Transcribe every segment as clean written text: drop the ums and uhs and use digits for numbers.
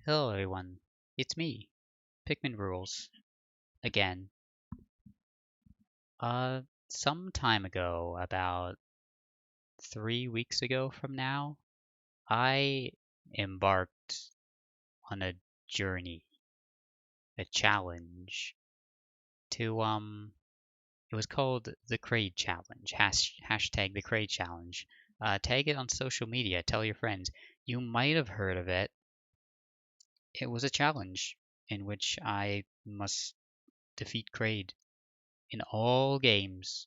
Hello everyone, it's me, Pikmin Rules, again. Uh, some time ago, about 3 weeks ago from now, I embarked on a journey, a challenge to, it was called the Kraid Challenge, hashtag the Kraid Challenge. Tag it on social media, tell your friends. You might have heard of it. It was a challenge in which I must defeat Kraid in all games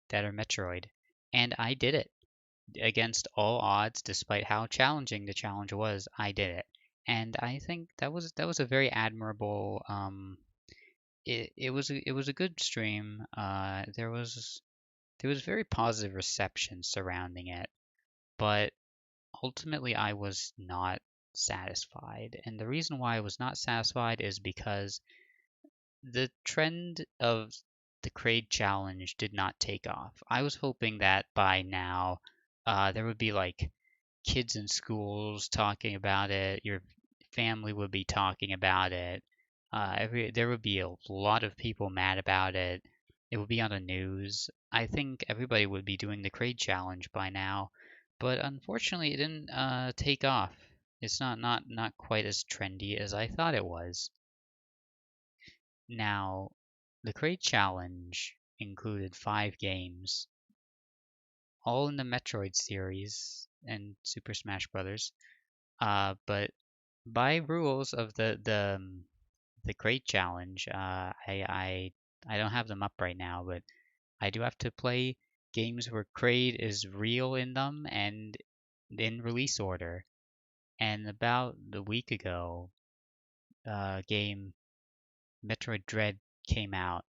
that are Metroid. And I did it against all odds, despite how challenging the challenge was. I did it, and I think that was a very admirable. It was a good stream. There was very positive reception surrounding it, but ultimately I was not satisfied. And the reason why I was not satisfied is because the trend of the Kraid challenge did not take off. I was hoping that by now there would be like kids in schools talking about it, your family would be talking about it, there would be a lot of people mad about it. It would be on the news. I think everybody would be doing the Kraid challenge by now, but unfortunately, it didn't take off. It's not quite as trendy as I thought it was. Now, the Kraid challenge included 5 games, all in the Metroid series and Super Smash Bros. But by rules of the Kraid challenge, I don't have them up right now, but I do have to play games where Kraid is real in them and in release order. And about the week ago, game Metroid Dread came out.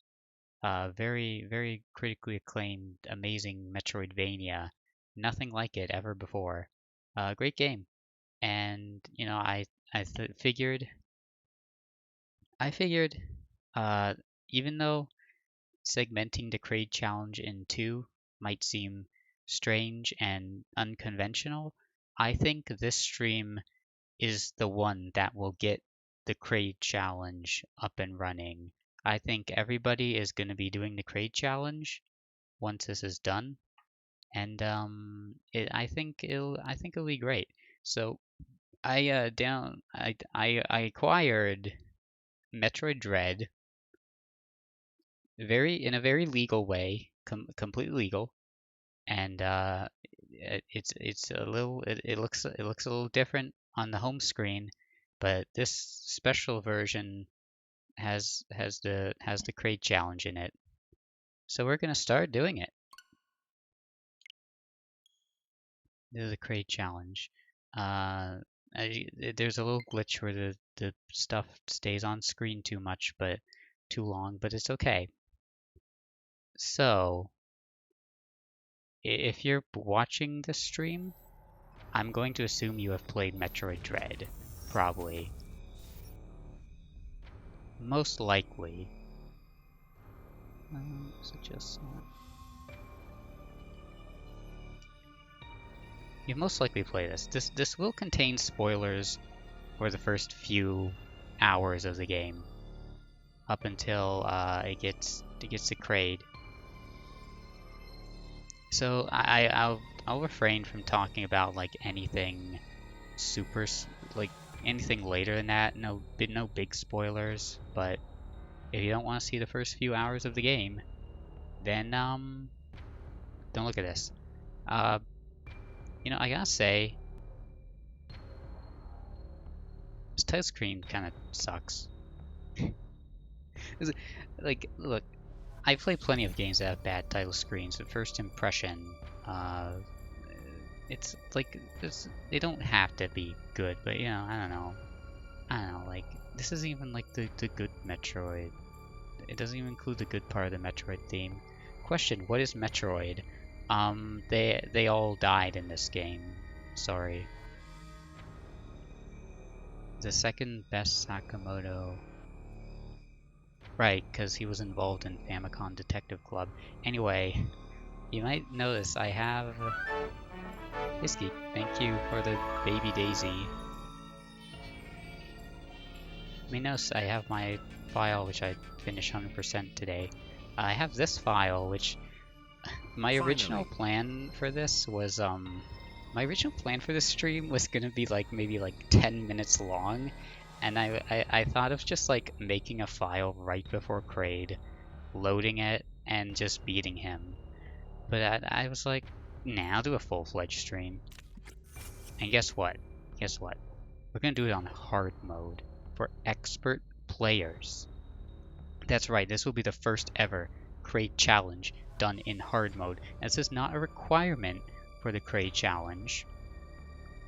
Very, very critically acclaimed, amazing Metroidvania. Nothing like it ever before. Great game. And I figured, uh, even though segmenting the Kraid challenge in two might seem strange and unconventional, I think this stream is the one that will get the Kraid challenge up and running. I think everybody is going to be doing the Kraid challenge once this is done, and I think it'll be great. So I acquired Metroid Dread in a very legal way, completely legal, and it looks a little different on the home screen, but this special version has the Kraid challenge in it. So we're gonna start doing it. This is the Kraid challenge. Uh, there's a little glitch where the stuff stays on screen too much, but too long, but it's okay. So if you're watching this stream, I'm going to assume you have played Metroid Dread. Probably. Most likely. Suggest that. You most likely play this. This will contain spoilers for the first few hours of the game, up until it gets to Kraid. So I'll refrain from talking about like anything super like anything later than that. No big spoilers. But if you don't want to see the first few hours of the game, then don't look at this. Uh, I gotta say, this title screen kind of sucks. Like, look, I play plenty of games that have bad title screens. The first impression, uh, they don't have to be good, but I don't know. Like, this isn't even like the good Metroid. It doesn't even include the good part of the Metroid theme. Question: what is Metroid? They all died in this game. Sorry. The second best Sakamoto. Right, because he was involved in Famicom Detective Club. Anyway, you might notice I have Whiskey. Thank you for the baby daisy. me notice I have my file which I finished 100% today. I have this file which my original plan for this was my original plan for this stream was gonna be like maybe like 10 minutes long, and I thought of just like making a file right before Kraid, loading it, and just beating him. But I was like, nah, I'll do a full-fledged stream. And guess what? Guess what? We're gonna do it on hard mode for expert players. That's right, this will be the first ever Kraid challenge done in hard mode. This is not a requirement for the Kraid challenge,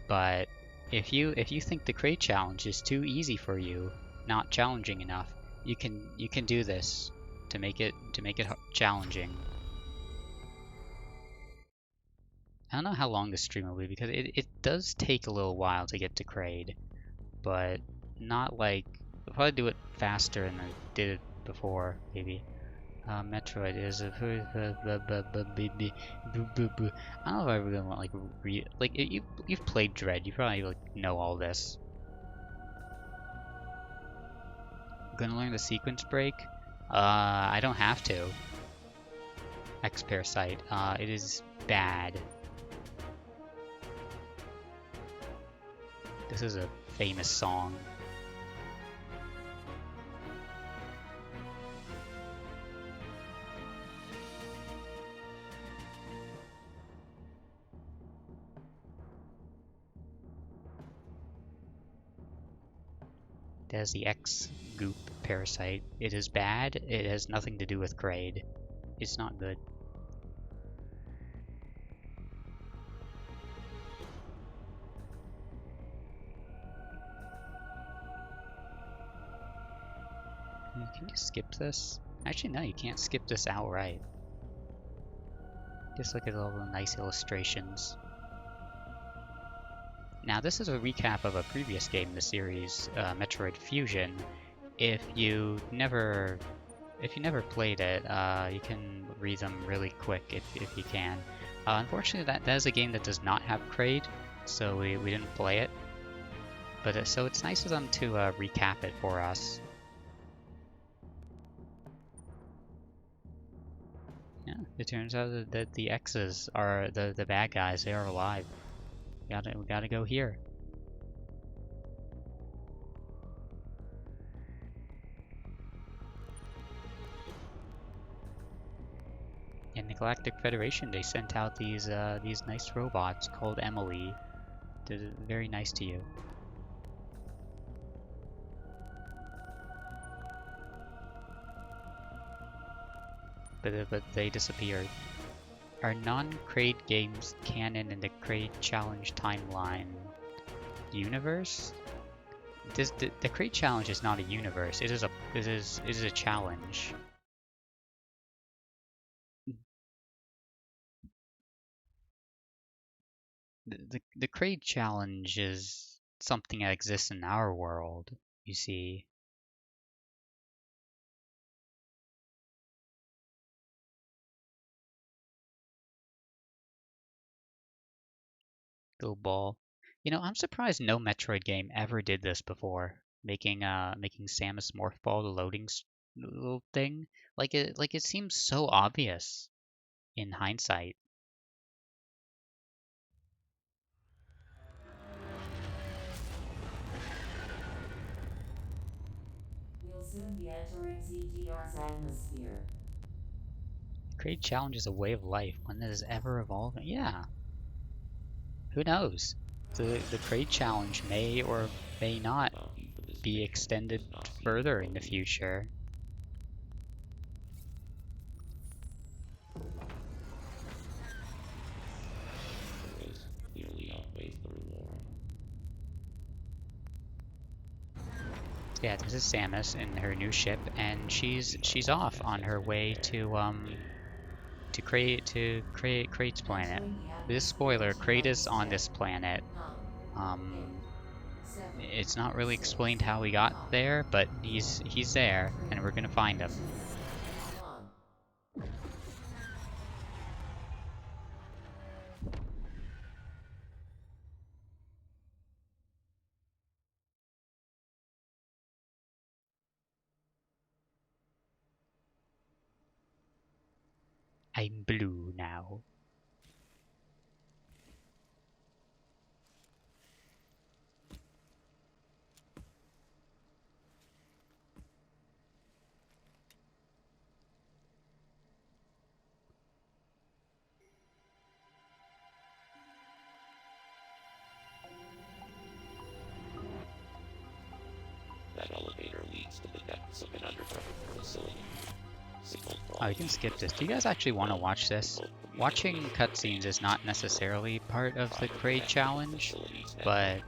but if you think the Kraid challenge is too easy for you, not challenging enough, you can do this to make it challenging. I don't know how long this stream will be because it does take a little while to get to Kraid, but not like I'll probably do it faster than I did it before, maybe. Metroid is a I don't know if I really want like you've played Dread, you probably like know all this. I'm gonna learn the sequence break. I don't have to. X Parasite. It is bad. This is a famous song. There's the X goop parasite. It is bad. It has nothing to do with Kraid. It's not good. Can you skip this? Actually, no, you can't skip this outright. Just look at all the nice illustrations. Now, this is a recap of a previous game in the series, Metroid Fusion. If you never played it, you can read them really quick if you can. Unfortunately, that is a game that does not have Kraid, so we didn't play it. But so it's nice of them to recap it for us. Yeah, it turns out that the X's are the bad guys. They are alive. We gotta go here. In the Galactic Federation, they sent out these nice robots called Emily. They're very nice to you. But they disappeared. Are non-Kraid games canon in the Kraid Challenge timeline universe? The Kraid Challenge is not a universe. It is a challenge. The Kraid Challenge is something that exists in our world. You see. Go ball. You know, I'm surprised no Metroid game ever did this before. Making Samus Morph Ball the loading little thing. Like it seems so obvious in hindsight. We'll soon be entering CGR's atmosphere. Kraid Challenge is a way of life, one that is ever evolving. Yeah. Who knows? The Kraid Challenge may or may not be extended further in the future. Yeah, this is Samus in her new ship, and she's off on her way to Kraid's planet. This spoiler, Kraid is on this planet. It's not really explained how he got there, but he's there, and we're gonna find him. I'm blue now. That elevator leads to the depths of an underground facility. Oh, you can skip this. Do you guys actually want to watch this? Watching cutscenes is not necessarily part of the Kraid challenge, but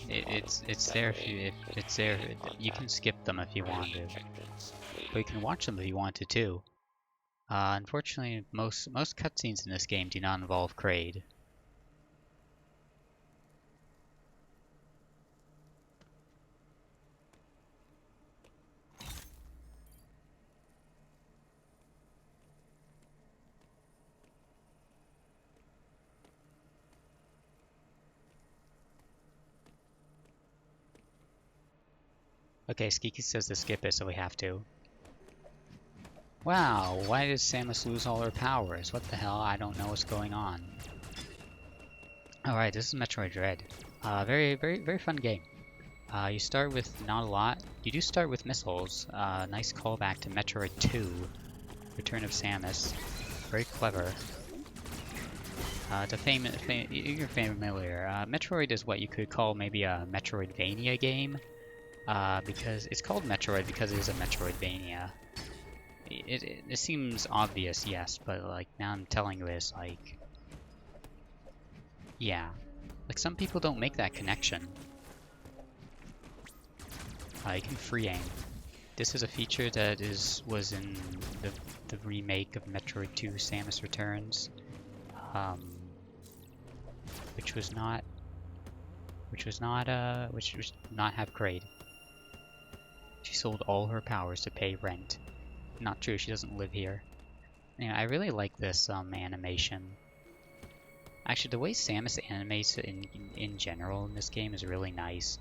it's there if it's there. You can skip them if you want to, but you can watch them if you want to too. Unfortunately, most cutscenes in this game do not involve Kraid. Okay, Skiki says to skip it, so we have to. Wow, why did Samus lose all her powers? What the hell? I don't know what's going on. Alright, this is Metroid Dread. Very fun game. You start with not a lot. You do start with missiles. Nice callback to Metroid 2, Return of Samus. Very clever. You're familiar. Metroid is what you could call maybe a Metroidvania game. Because it's called Metroid because it is a Metroidvania. It seems obvious, yes, but like now I'm telling you this, like, yeah, like some people don't make that connection. You can free aim. This is a feature that was in the remake of Metroid 2: Samus Returns, which was not have Kraid. She sold all her powers to pay rent. Not true, she doesn't live here. Yeah, I really like this animation. Actually, the way Samus animates in general in this game is really nice.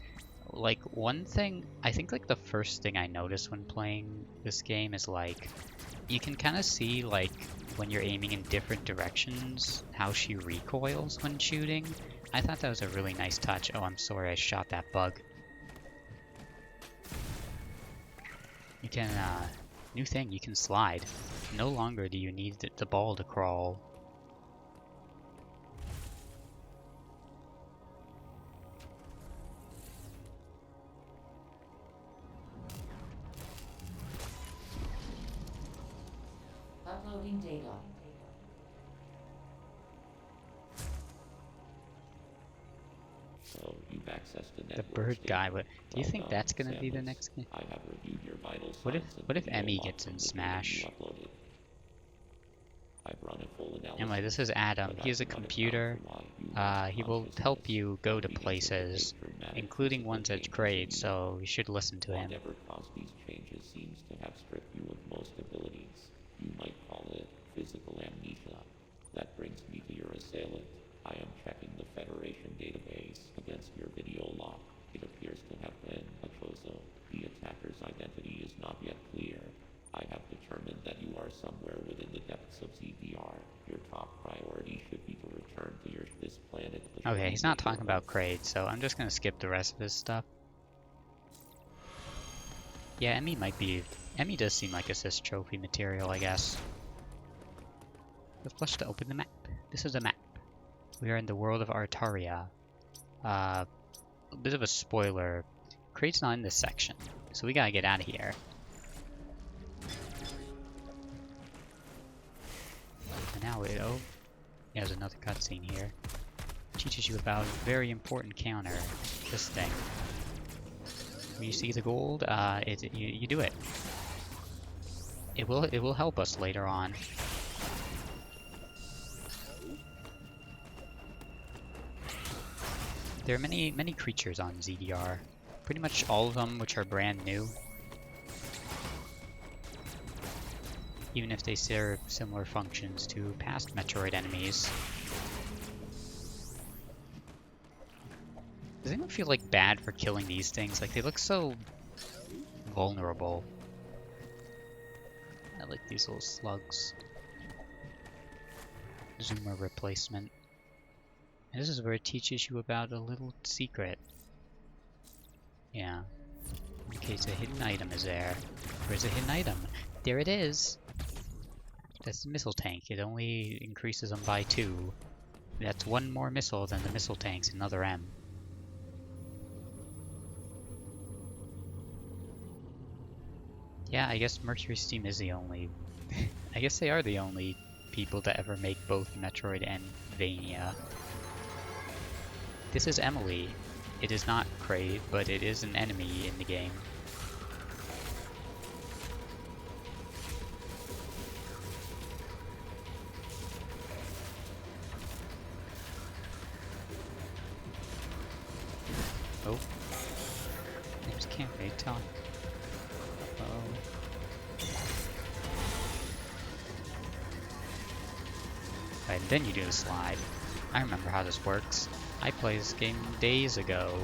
Like, one thing, I think like the first thing I noticed when playing this game is like, you can kind of see like when you're aiming in different directions, how she recoils when shooting. I thought that was a really nice touch. Oh, I'm sorry, I shot that bug. You can, new thing, you can slide. No longer do you need the ball to crawl. Uploading data. So you've accessed the The network bird data. guy, but do you Well think done, that's gonna be the Samus. next game? I have reviewed your vital What if signs and video Emmy log gets from in the data Smash? you uploaded. I've run a full analysis. Anyway, this is Adam. but He I is a cannot account computer. for why you lost He will consciousness. help you go to Leading the places, dramatic including physical ones at changes Kraid, in you. so you should listen to him. Whatever caused these changes seems to have stripped you of most abilities. You might call it physical amnesia. That brings me to your assailant. I am checking the Federation database against your video log. It appears to have been a Chozo. The attacker's identity is not yet clear. I have determined that you are somewhere within the depths of ZBR. Your top priority should be to return to this planet. Okay, he's not talking about Kraid, so I'm just gonna skip the rest of his stuff. Yeah, Emmy does seem like it's this trophy material, I guess. Let's to open the map. This is a map. We are in the world of Artaria. A bit of a spoiler. Kraid's not in this section, so we gotta get out of here. And now there's another cutscene here. Teaches you about a very important counter. This thing. When you see the gold, you do it. It will help us later on. There are many creatures on ZDR. Pretty much all of them which are brand new. Even if they serve similar functions to past Metroid enemies. Does anyone feel like bad for killing these things? Like, they look so vulnerable. I like these little slugs. zoomer replacement. And this is where it teaches you about a little secret. Yeah. In case a hidden item is there. Where's the hidden item? There it is! That's the missile tank. It only increases them by 2. That's 1 more missile than the missile tanks, another M. Yeah, I guess Mercury Steam is the only... I guess they are the only people to ever make both Metroid and Vania. This is Emily. It is not Kraid, but it is an enemy in the game. Oh. I just can't really tell. And then you do the slide. I remember how this works. I played this game days ago.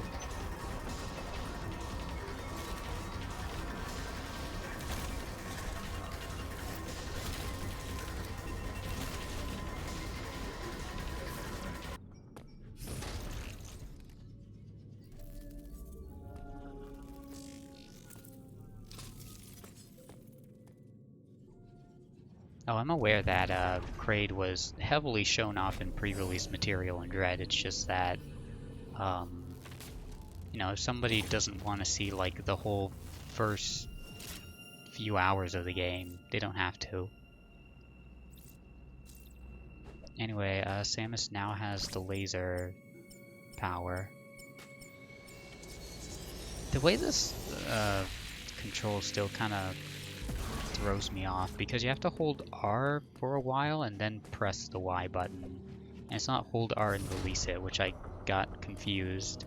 Oh, I'm aware that Kraid was heavily shown off in pre-release material in Dread. It's just that, you know, if somebody doesn't want to see like the whole first few hours of the game, they don't have to. Anyway, Samus now has the laser power. The way this control still kind of throws me off because you have to hold R for a while and then press the Y button. And it's not hold R and release it, which I got confused.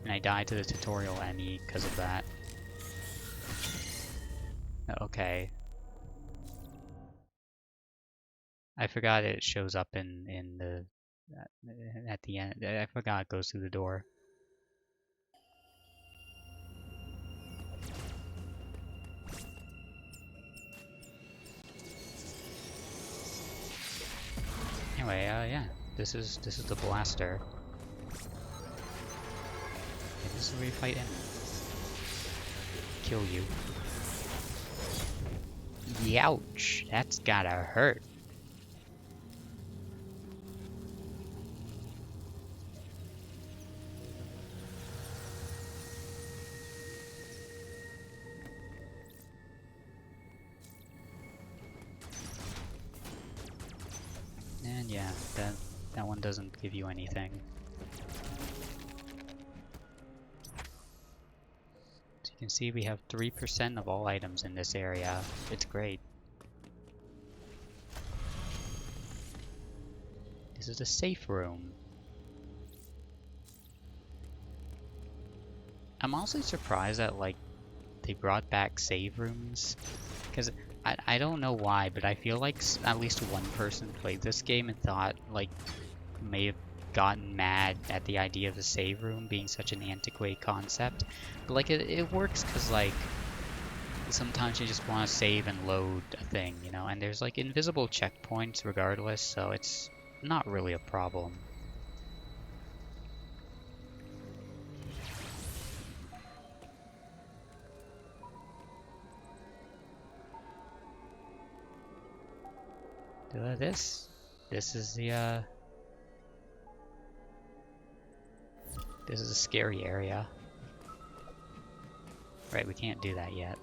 And I died to the tutorial Emmy because of that. Okay. I forgot it shows up in the at the end. I forgot it goes through the door. Anyway, yeah, this is the blaster. And this is where you fight him. Kill you. Youch, that's gotta hurt. And yeah, that one doesn't give you anything. So you can see we have 3% of all items in this area. It's great. This is a safe room. I'm also surprised that like they brought back save rooms, because I don't know why, but I feel like at least one person played this game and thought, like, may have gotten mad at the idea of the save room being such an antiquated concept. But, like, it works because, like, sometimes you just want to save and load a thing, you know? And there's, like, invisible checkpoints regardless, so it's not really a problem. This is the this is a scary area. Right, we can't do that yet.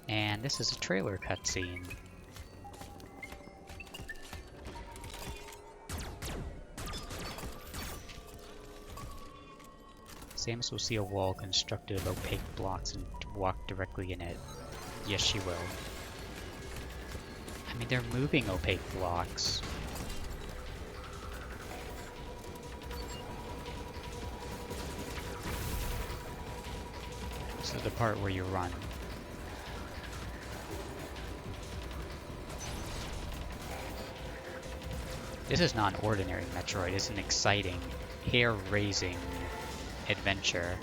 And this is a trailer cutscene. Samus will see a wall constructed of opaque blocks and walk directly in it. Yes, she will. I mean, they're moving opaque blocks. This is the part where you run. This is not an ordinary Metroid, it's an exciting, hair-raising adventure.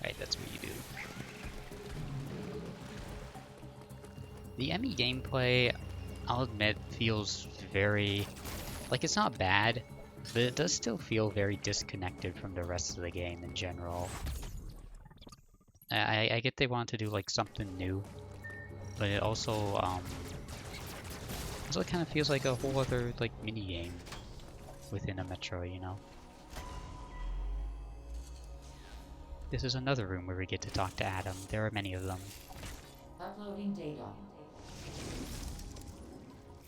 Right, that's what you do. The Emmy gameplay, I'll admit, feels very... like, it's not bad, but it does still feel very disconnected from the rest of the game in general. I get they want to do, like, something new, but it also kind of feels like a whole other, like, mini-game within a Metroid, you know? This is another room where we get to talk to Adam. There are many of them. Uploading data.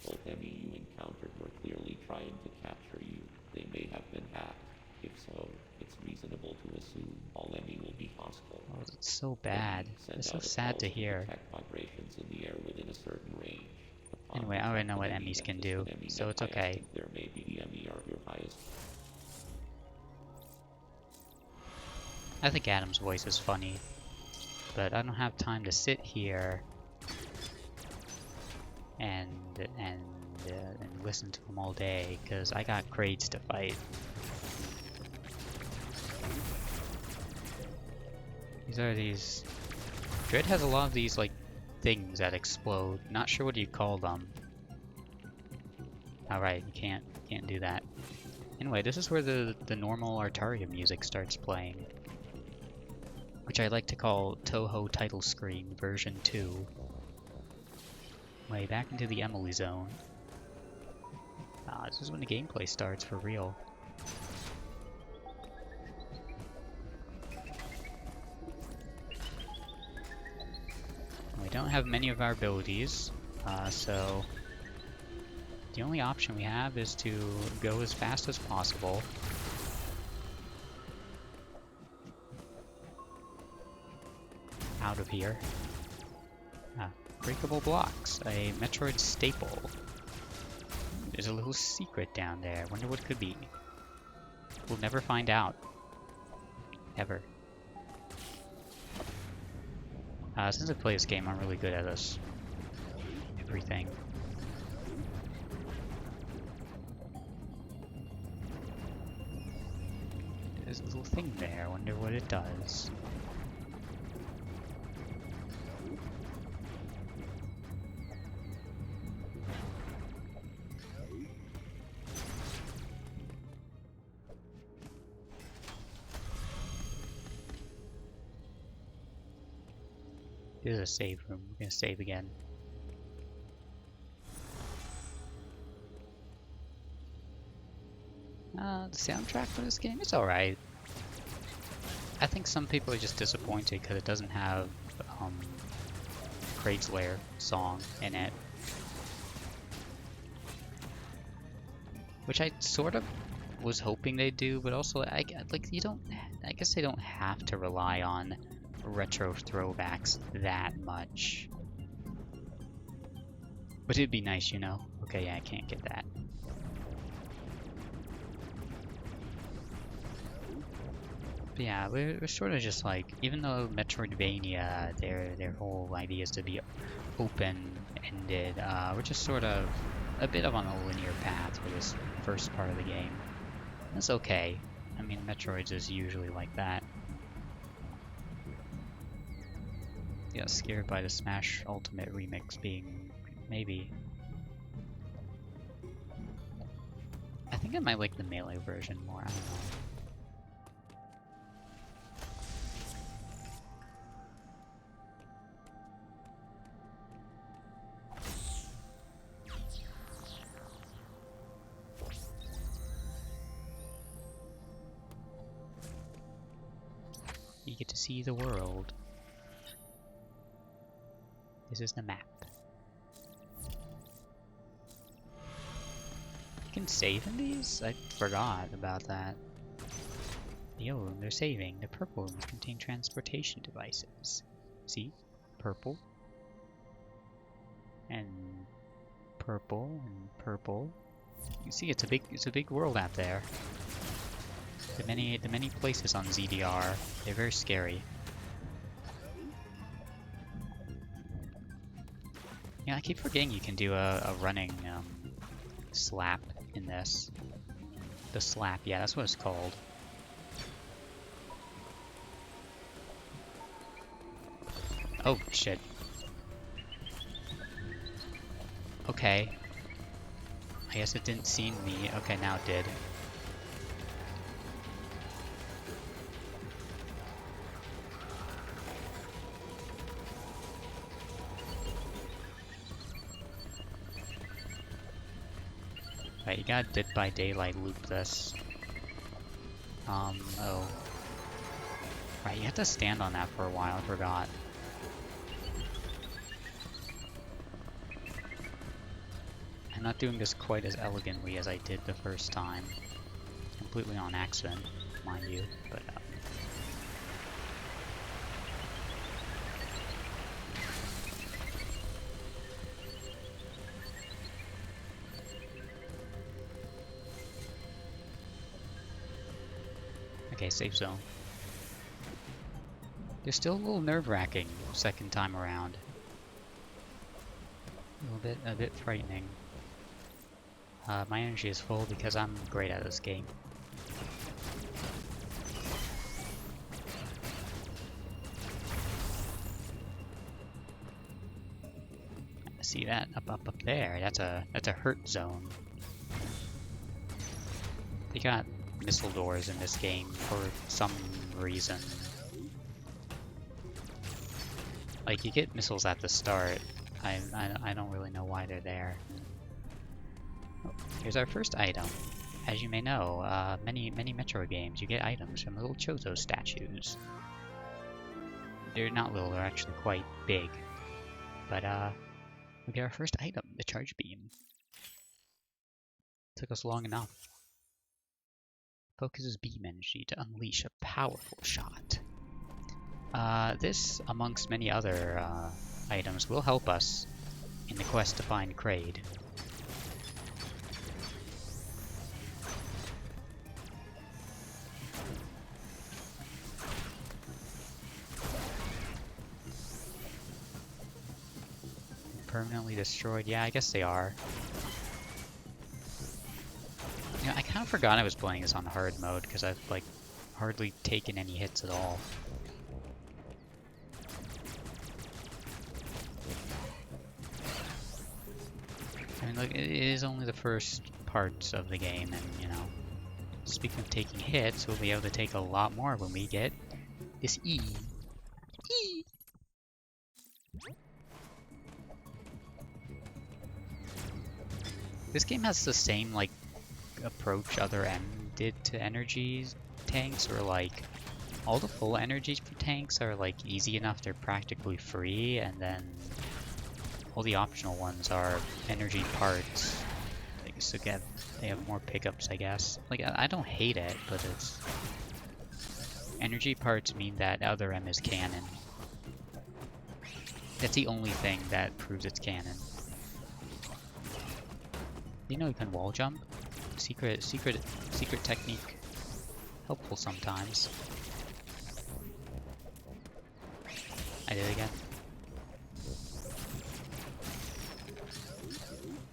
Both enemy you encountered were clearly trying to capture you. They may have been hacked. If so, it's reasonable to assume all enemy will be hostile. Oh, it's so bad. It's so sad to hear. Detect vibrations in the air within a certain range. Anyway, I already know what Emmys can do, so it's okay. There may be the enemy are your highest. I think Adam's voice is funny, but I don't have time to sit here and listen to him all day, because I got Kraids to fight. These Dread has a lot of these, like, things that explode. Not sure what you call them. Alright, you can't do that. Anyway, this is where the normal Artaria music starts playing, which I like to call Toho Title Screen version 2. Way back into the Emily zone. This is when the gameplay starts for real. We don't have many of our abilities, so the only option we have is to go as fast as possible. Out of here. Breakable blocks, a Metroid staple. There's a little secret down there. Wonder what it could be. We'll never find out. Ever. Since I play this game, I'm really good at this. Everything. There's a little thing there. Wonder what it does. This is a save room. We're gonna save again. The soundtrack for this game, it's alright. I think some people are just disappointed because it doesn't have Kraid's Lair song in it. Which I sort of was hoping they'd do, but also I guess they don't have to rely on retro throwbacks that much. But it'd be nice, you know? Okay, yeah, I can't get that. But yeah, we're sort of just like, even though Metroidvania, their whole idea is to be open-ended, we're just sort of a bit of on a linear path for this first part of the game. That's okay. I mean, Metroids is usually like that. Yeah, scared by the Smash Ultimate remix being maybe. I think I might like the Melee version more, I don't know. You get to see the world. This is the map. You can save in these? I forgot about that. The yellow room, they're saving. The purple rooms contain transportation devices. See? Purple. And purple and purple. You see, it's a big world out there. The many places on ZDR, they're very scary. Yeah, I keep forgetting you can do a running slap in this. The slap, yeah, that's what it's called. Oh, shit. Okay. I guess it didn't see me. Okay, now it did. Right, you gotta Dead by Daylight loop this. Oh. Right, you have to stand on that for a while, I forgot. I'm not doing this quite as elegantly as I did the first time. Completely on accident, mind you, but okay, safe zone. They're still a little nerve-wracking second time around. A bit frightening. My energy is full because I'm great at this game. See that up there? That's a hurt zone. They got missile doors in this game for some reason. Like, you get missiles at the start. I don't really know why they're there. Oh, here's our first item. As you may know, many Metro games, you get items from little Chozo statues. They're not little, they're actually quite big. But, we get our first item, the charge beam. Took us long enough. Focuses beam energy to unleash a powerful shot. This, amongst many other items, will help us in the quest to find Kraid. Permanently destroyed? Yeah, I guess they are. You know, I kind of forgot I was playing this on hard mode because I've, like, hardly taken any hits at all. I mean, look, it is only the first parts of the game, and, you know, speaking of taking hits, we'll be able to take a lot more when we get this E. E! This game has the same, like, approach Other M did to energy tanks, or, like, all the full energies for tanks are, like, easy enough, they're practically free, and then all the optional ones are energy parts. So they have more pickups, I guess. Like, I don't hate it, but it's... Energy parts mean that Other M is canon. That's the only thing that proves it's canon. You know you can wall jump? Secret technique. Helpful sometimes. I did it again.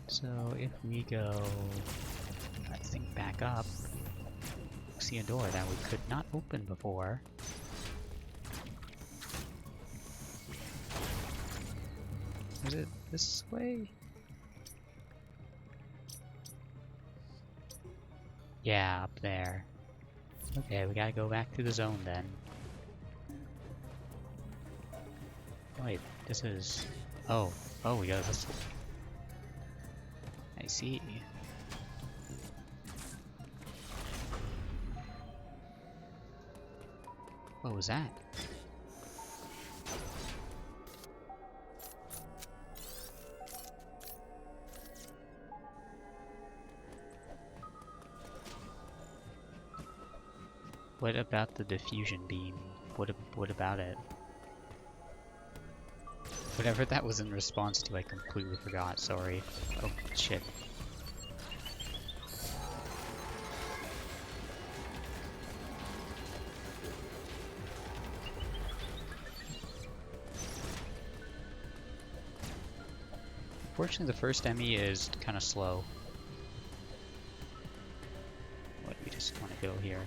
So if we go, I think, back up, see a door that we could not open before. Is it this way? Yeah, up there. Okay, we gotta go back to the zone then. Wait, this is... Oh, we go this way. I see. What was that? What about the diffusion beam? What about it? Whatever that was in response to, I completely forgot, sorry. Oh, shit. unfortunately the first Emmy is kind of slow. What, we just want to go here.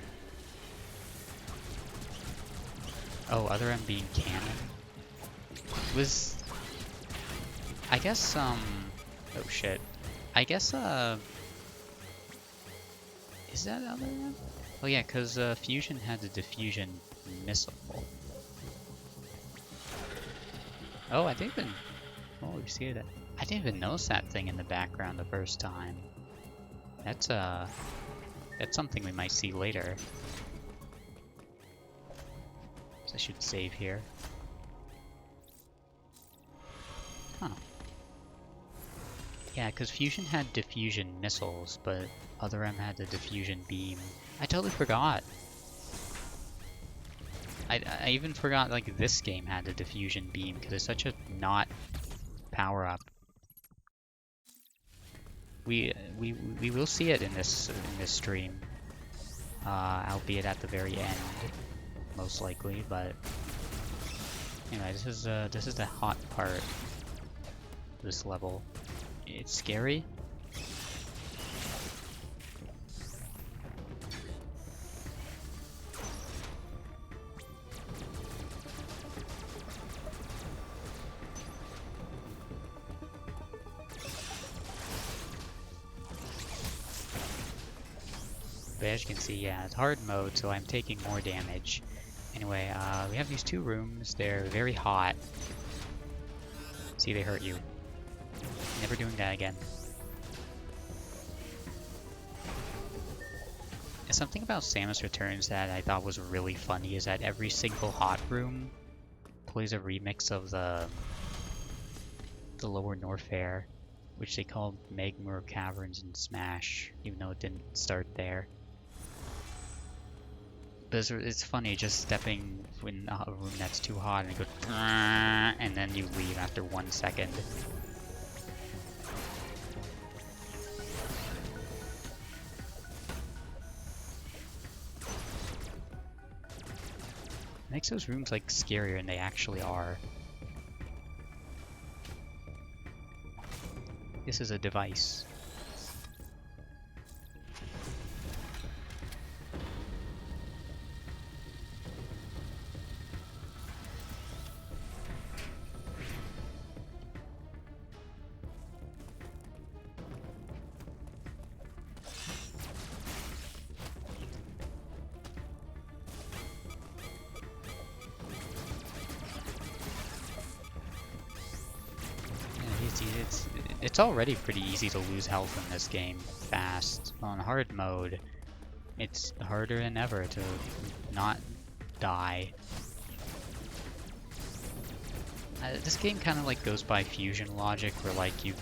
Oh, other M being cannon. Was... I guess, oh shit. I guess, is that other M? Oh yeah, because, Fusion had the diffusion missile. Oh, I didn't even... Oh, you see that? I didn't even notice that thing in the background the first time. That's something we might see later. So I should save here. Huh. Yeah, because Fusion had diffusion missiles, but Other M had the diffusion beam. I totally forgot. I even forgot, like, this game had the diffusion beam, because it's such a not power-up. We will see it in this stream, albeit at the very end, most likely. But anyway, this is the hot part of this level. It's scary. But as you can see, yeah, it's hard mode, so I'm taking more damage. Anyway, we have these two rooms. They're very hot. See, they hurt you. Never doing that again. And something about Samus Returns that I thought was really funny is that every single hot room plays a remix of the Lower North Fair, which they called Magmar Caverns in Smash, even though it didn't start there. But it's funny just stepping in a room that's too hot and it goes, and then you leave after 1 second. It makes those rooms like scarier than they actually are. This is a device. It's already pretty easy to lose health in this game fast. On hard mode, it's harder than ever to not die. This game kind of like goes by fusion logic, where like you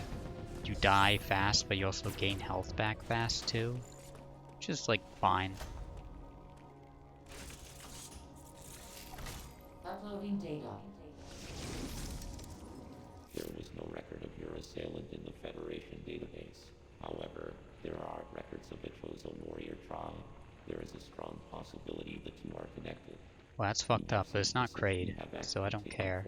die fast, but you also gain health back fast too, which is like fine. Uploading data. There was no record of your assailant in the Federation database. However, there are records of the Chozo warrior tribe. There is a strong possibility the two are connected. Well, that's fucked up, but it's not Kraid, so I don't care.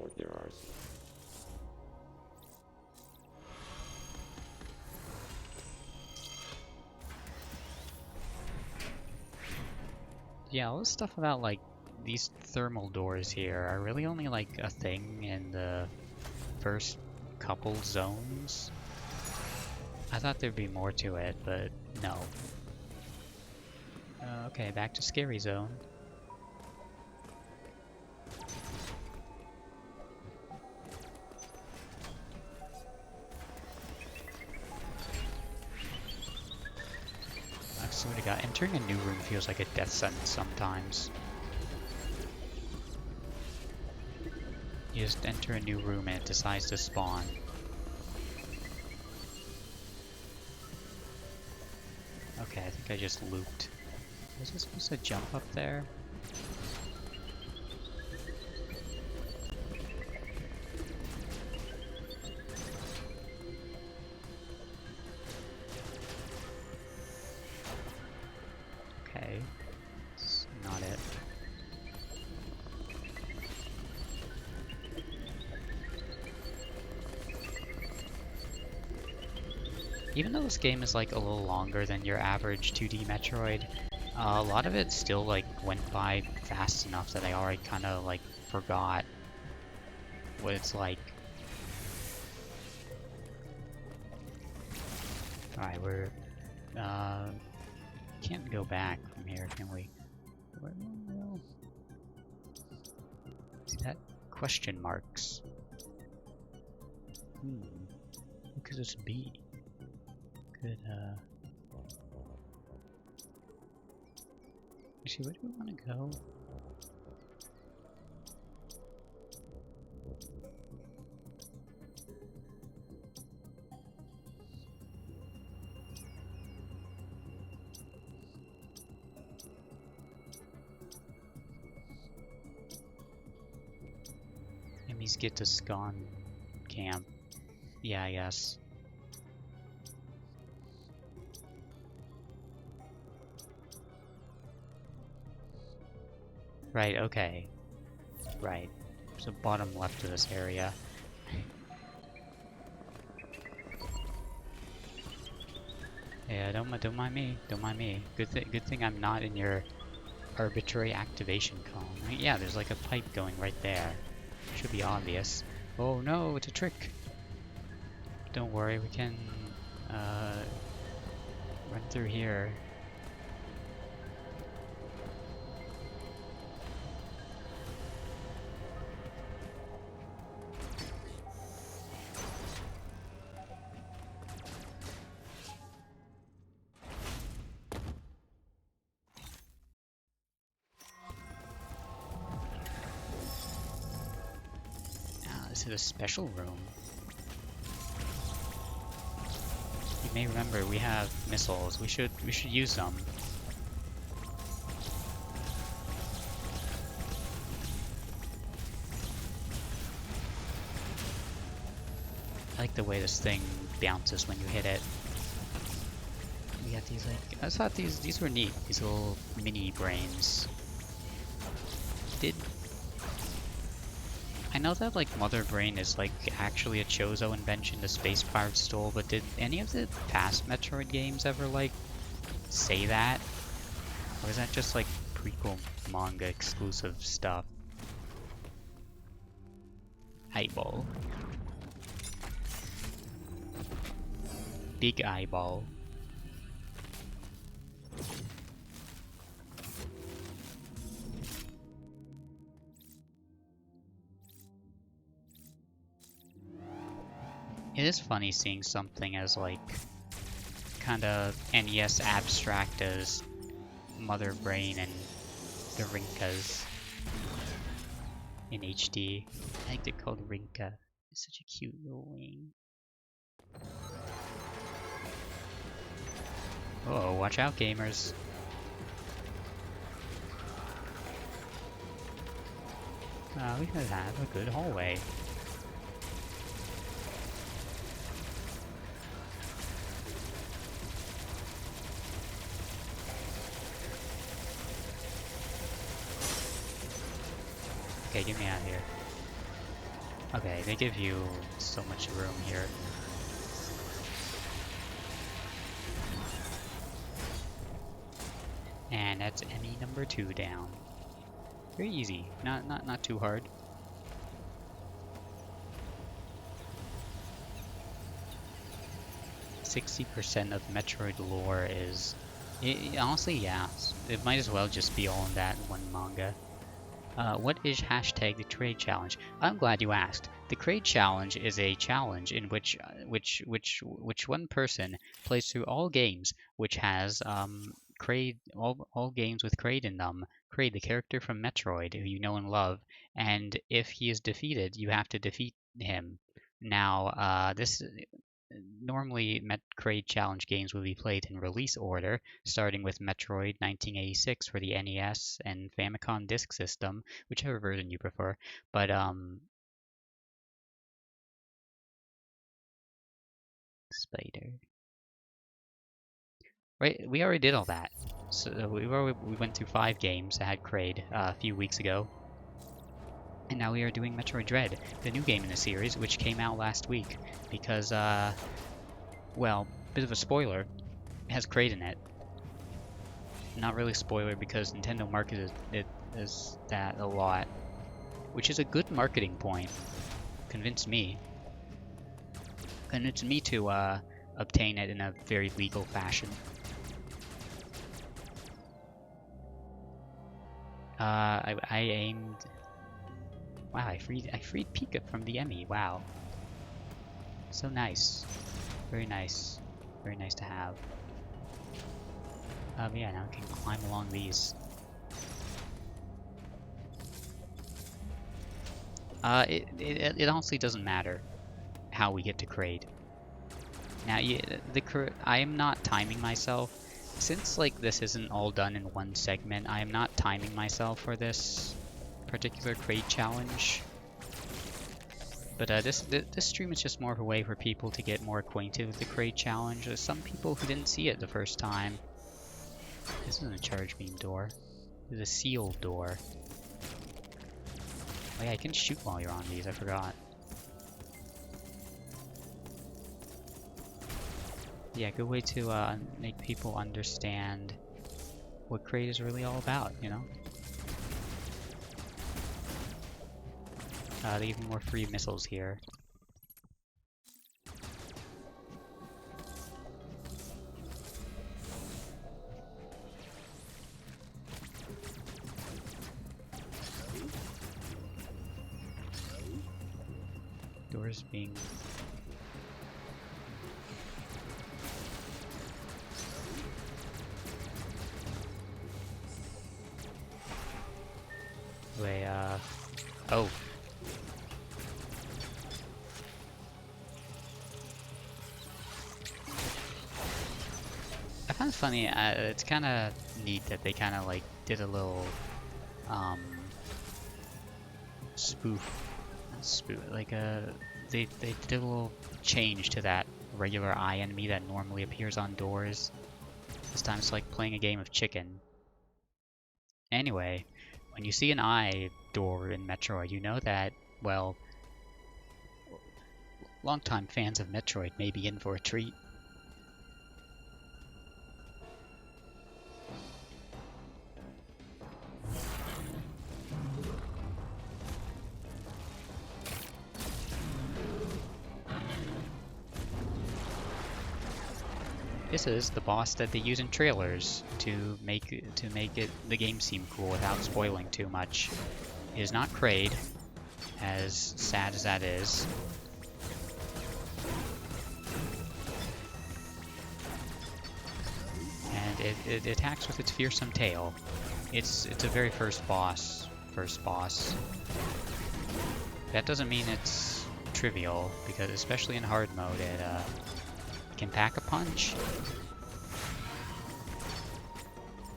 Yeah, all this stuff about like these thermal doors here are really only like a thing in the first couple zones. I thought there'd be more to it, but no. Okay, back to Scary Zone. I swear to God, entering a new room feels like a death sentence sometimes. You just enter a new room and it decides to spawn. Okay, I think I just looped. Was I supposed to jump up there? Okay, that's not it. Even though this game is like a little longer than your average 2D Metroid, a lot of it still like went by fast enough that I already kind of like forgot what it's like. Alright, we're can't go back from here, can we? Well, see that? Question marks. What could this be? Could actually, where do we want to go? Enemies get to Scon camp. Yeah, yes. Right, okay. Right. So bottom left of this area. Yeah, don't mind me. Don't mind me. Good thing I'm not in your arbitrary activation cone. I mean, yeah, there's like a pipe going right there. Should be obvious. Oh no, it's a trick. Don't worry, we can run through here. This is a special room. You may remember we have missiles. We should use them. I like the way this thing bounces when you hit it. We got these like I thought these were neat. These little mini brains. I know that like Mother Brain is like actually a Chozo invention the Space Pirates stole, but did any of the past Metroid games ever like say that? Or is that just like prequel manga exclusive stuff? Eyeball. Big eyeball. It is funny seeing something as like kind of NES abstract as Mother Brain and the Rinkas in HD. I think they're called Rinka. It's such a cute little wing. Oh, watch out, gamers. We could have a good hallway. Okay, get me out of here. Okay, they give you so much room here. And that's enemy number 2 down. Very easy, not too hard. %60 of Metroid lore is... honestly, yeah. It might as well just be all in that one manga. What is hashtag the Kraid challenge? I'm glad you asked. The Kraid challenge is a challenge in which one person plays through all games which has Kraid, all games with Kraid in them. Kraid, the character from Metroid, who you know and love, and if he is defeated, you have to defeat him. Now, this normally Kraid challenge games will be played in release order, starting with Metroid 1986 for the NES and Famicom Disk System, whichever version you prefer. But Spider. Right, we already did all that. So we went through 5 games that had Kraid a few weeks ago. And now we are doing Metroid Dread, the new game in the series, which came out last week. Because, well, bit of a spoiler. It has Kraid in it. Not really a spoiler because Nintendo marketed it as that a lot, which is a good marketing point. Convinced me. Convinced me to obtain it in a very legal fashion. I aimed. Wow, I freed Pika from the Emmy. Wow, so nice, very nice to have. Yeah, now I can climb along these. It honestly doesn't matter how we get to Kraid. Now, I am not timing myself. Since, like, this isn't all done in one segment, I am not timing myself for this particular Kraid challenge. But this stream is just more of a way for people to get more acquainted with the Kraid challenge. There's some people who didn't see it the first time. This isn't a charge beam door. This is a sealed door. Oh yeah, you can shoot while you're on these, I forgot. Yeah, good way to make people understand what Kraid is really all about, you know? They give me more free missiles here. Doors being... Wait, oh. I found it funny, it's kind of neat that they kind of like did a little, they did a little change to that regular eye enemy that normally appears on doors. This time it's like playing a game of chicken. Anyway, when you see an eye door in Metroid, you know that, well, longtime fans of Metroid may be in for a treat. This is the boss that they use in trailers to make the game seem cool without spoiling too much. It is not Kraid, as sad as that is. And it attacks with its fearsome tail. It's a very first boss. That doesn't mean it's trivial, because especially in hard mode it can pack a punch.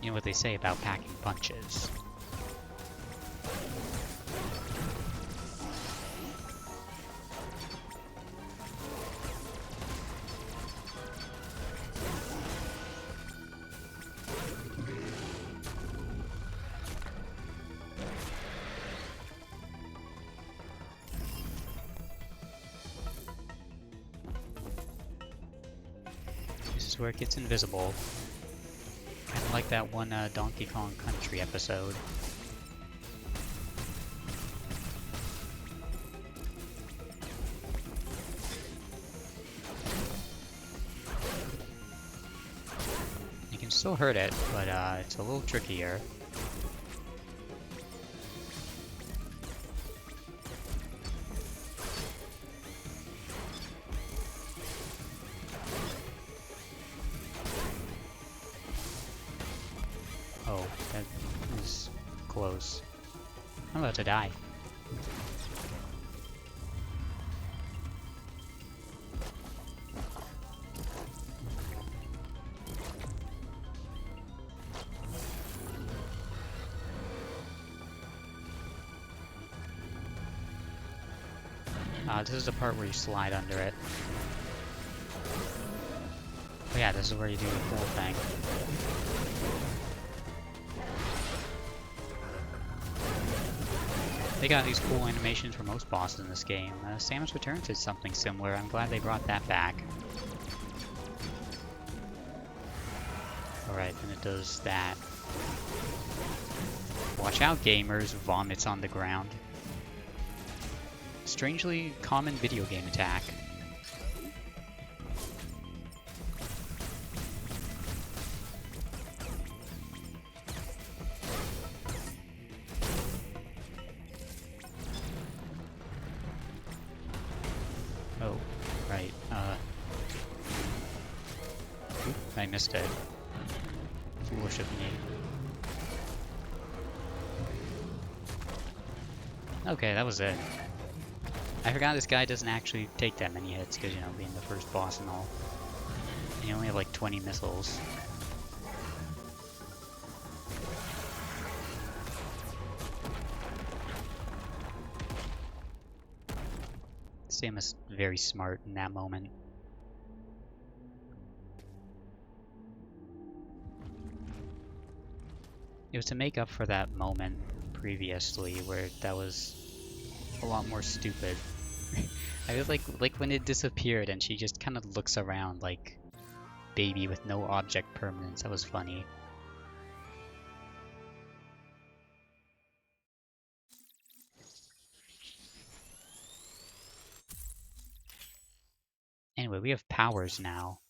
You know what they say about packing punches. Where it gets invisible. Kind of like that one Donkey Kong Country episode. You can still hurt it, but it's a little trickier. Oh, that is close. I'm about to die. This is the part where you slide under it. Oh yeah, this is where you do the cool thing. They got these cool animations for most bosses in this game. Samus Returns did something similar. I'm glad they brought that back. Alright, then it does that. Watch out, gamers. Vomits on the ground. Strangely common video game attack. Oh, right. Oop, I missed it. Foolish of me. Okay, that was it. I forgot this guy doesn't actually take that many hits because, you know, being the first boss and all. And you only have like 20 missiles. Samus very smart in that moment. It was to make up for that moment previously where that was a lot more stupid. I was like when it disappeared and she just kind of looks around like baby with no object permanence. That was funny. Anyway, we have powers now.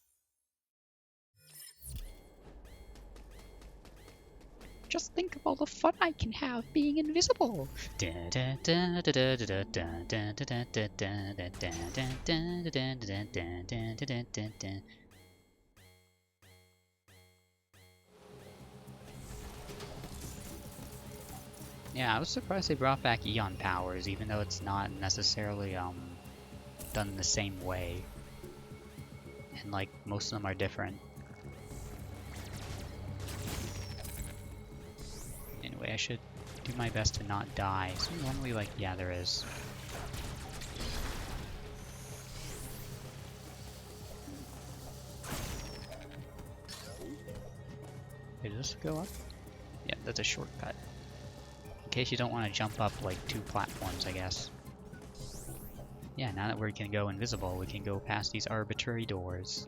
Just think of all the fun I can have being invisible. Yeah, I was surprised they brought back Eon powers, even though it's not necessarily done the same way. And like most of them are different. Anyway, I should do my best to not die. Is there normally like, yeah, there is. Wait, does this go up? Yeah, that's a shortcut. In case you don't want to jump up like 2 platforms, I guess. Yeah, now that we can go invisible, we can go past these arbitrary doors.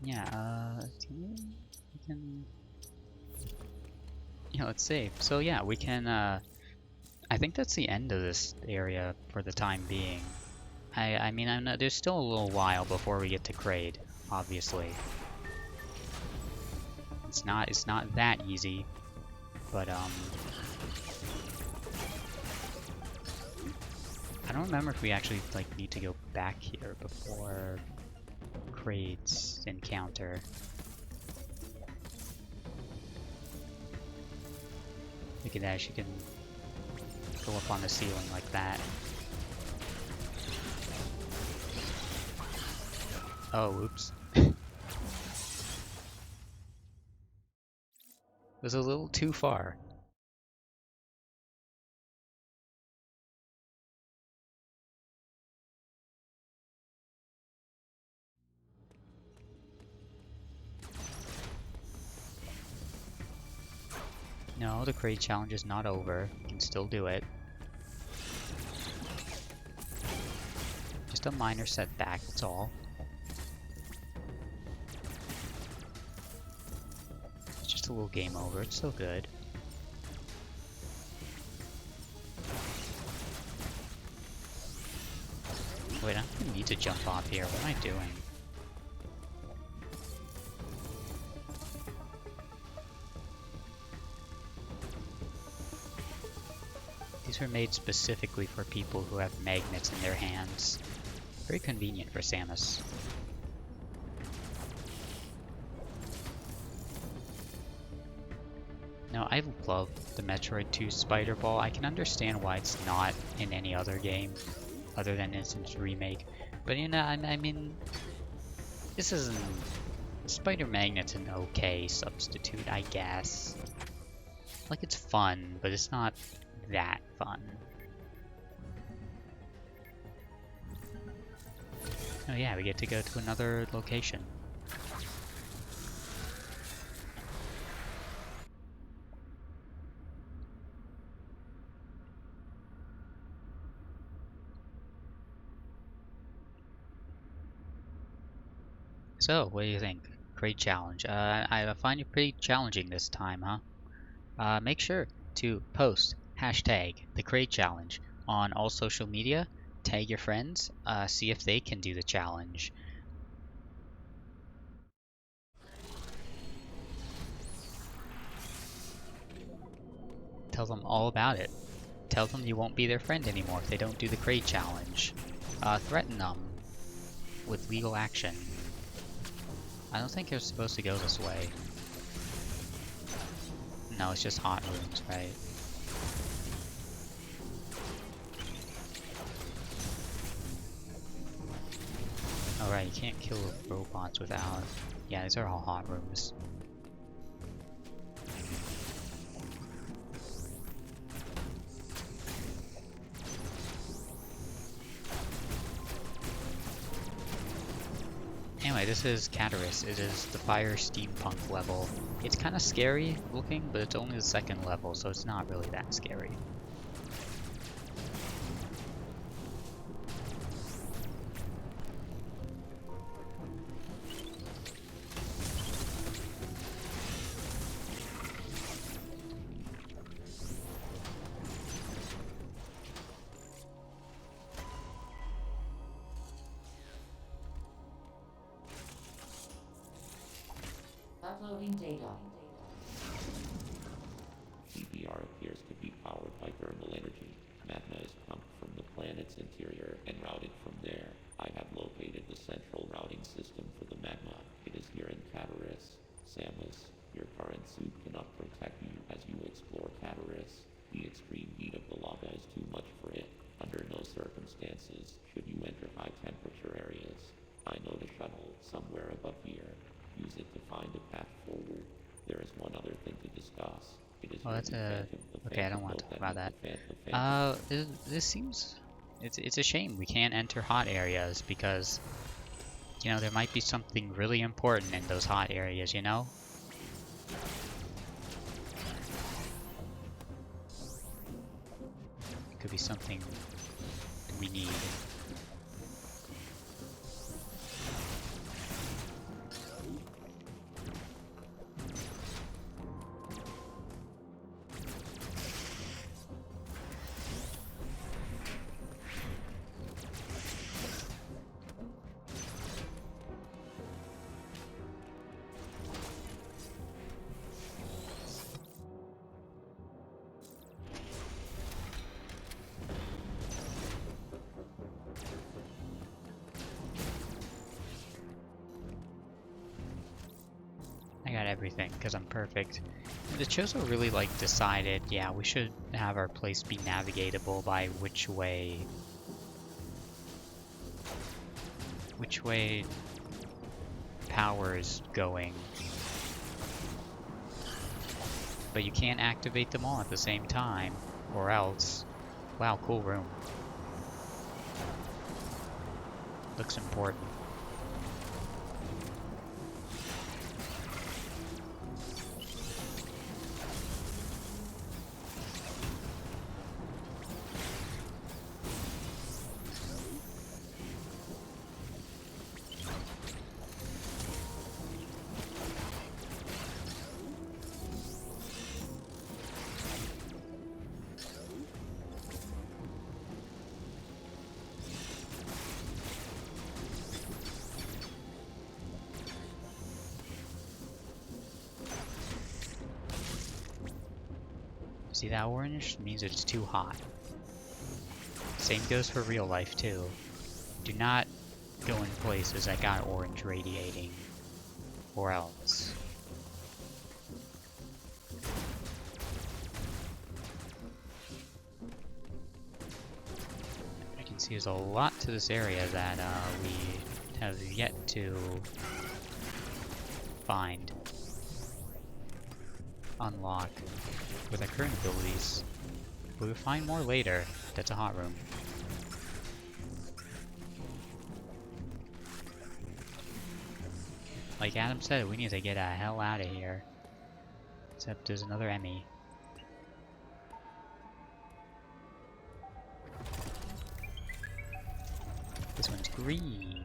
Yeah, we can... Yeah, let's save. So yeah, we can, I think that's the end of this area for the time being. I mean, I'm not, there's still a little while before we get to Kraid, obviously. It's not that easy, but, I don't remember if we actually, like, need to go back here before Kraid's encounter. Look at that, she can go up on the ceiling like that. Oh, oops. It was a little too far. No, the Kraid challenge is not over. You can still do it. Just a minor setback, that's all. It's just a little game over, it's still good. Wait, I don't need to jump off here. What am I doing? These were made specifically for people who have magnets in their hands. Very convenient for Samus. No, I love the Metroid 2 Spider Ball. I can understand why it's not in any other game other than its remake. But you know, I mean, this isn't... Spider Magnet's an okay substitute, I guess. Like, it's fun, but it's not that fun. Oh yeah, we get to go to another location. So, what do you think? Great challenge. I find it pretty challenging this time, huh? Make sure to post hashtag the Kraid challenge on all social media. Tag your friends. See if they can do the challenge. Tell them all about it. Tell them you won't be their friend anymore if they don't do the Kraid challenge. Threaten them with legal action. I don't think you're supposed to go this way. No, it's just hot rooms, right? Oh right, you can't kill robots without... Yeah, these are all hot rooms. Anyway, this is Cataris. It is the fire steampunk level. It's kind of scary looking, but it's only the second level, so it's not really that scary. Uploading data. GBR appears to be powered by thermal energy. Magma is pumped from the planet's interior and routed from there. I have located the central routing system for the magma. It is here in Cataris. Samus, your current suit cannot protect you as you explore Cataris. The extreme heat of the lava is too much for it. Under no circumstances should you enter high temperature areas. I know the shuttle somewhere above here. Use it to find a path forward. There is one other thing to discuss. It is Oh, that's a... Okay, I don't want to talk about that. This seems... It's a shame we can't enter hot areas because, you know, there might be something really important in those hot areas, you know? It could be something we need. I got everything, because I'm perfect. And the Chozo really, like, decided, yeah, we should have our place be navigatable by which way power is going. But you can't activate them all at the same time, or else... Wow, cool room. Looks important. See that orange? It means it's too hot. Same goes for real life too. Do not go in places that got orange radiating, or else. I can see there's a lot to this area that we have yet to find, unlock with our current abilities. But we'll find more later. That's a hot room. like Adam said, we need to get the hell out of here. Except there's another Emmy. This one's green.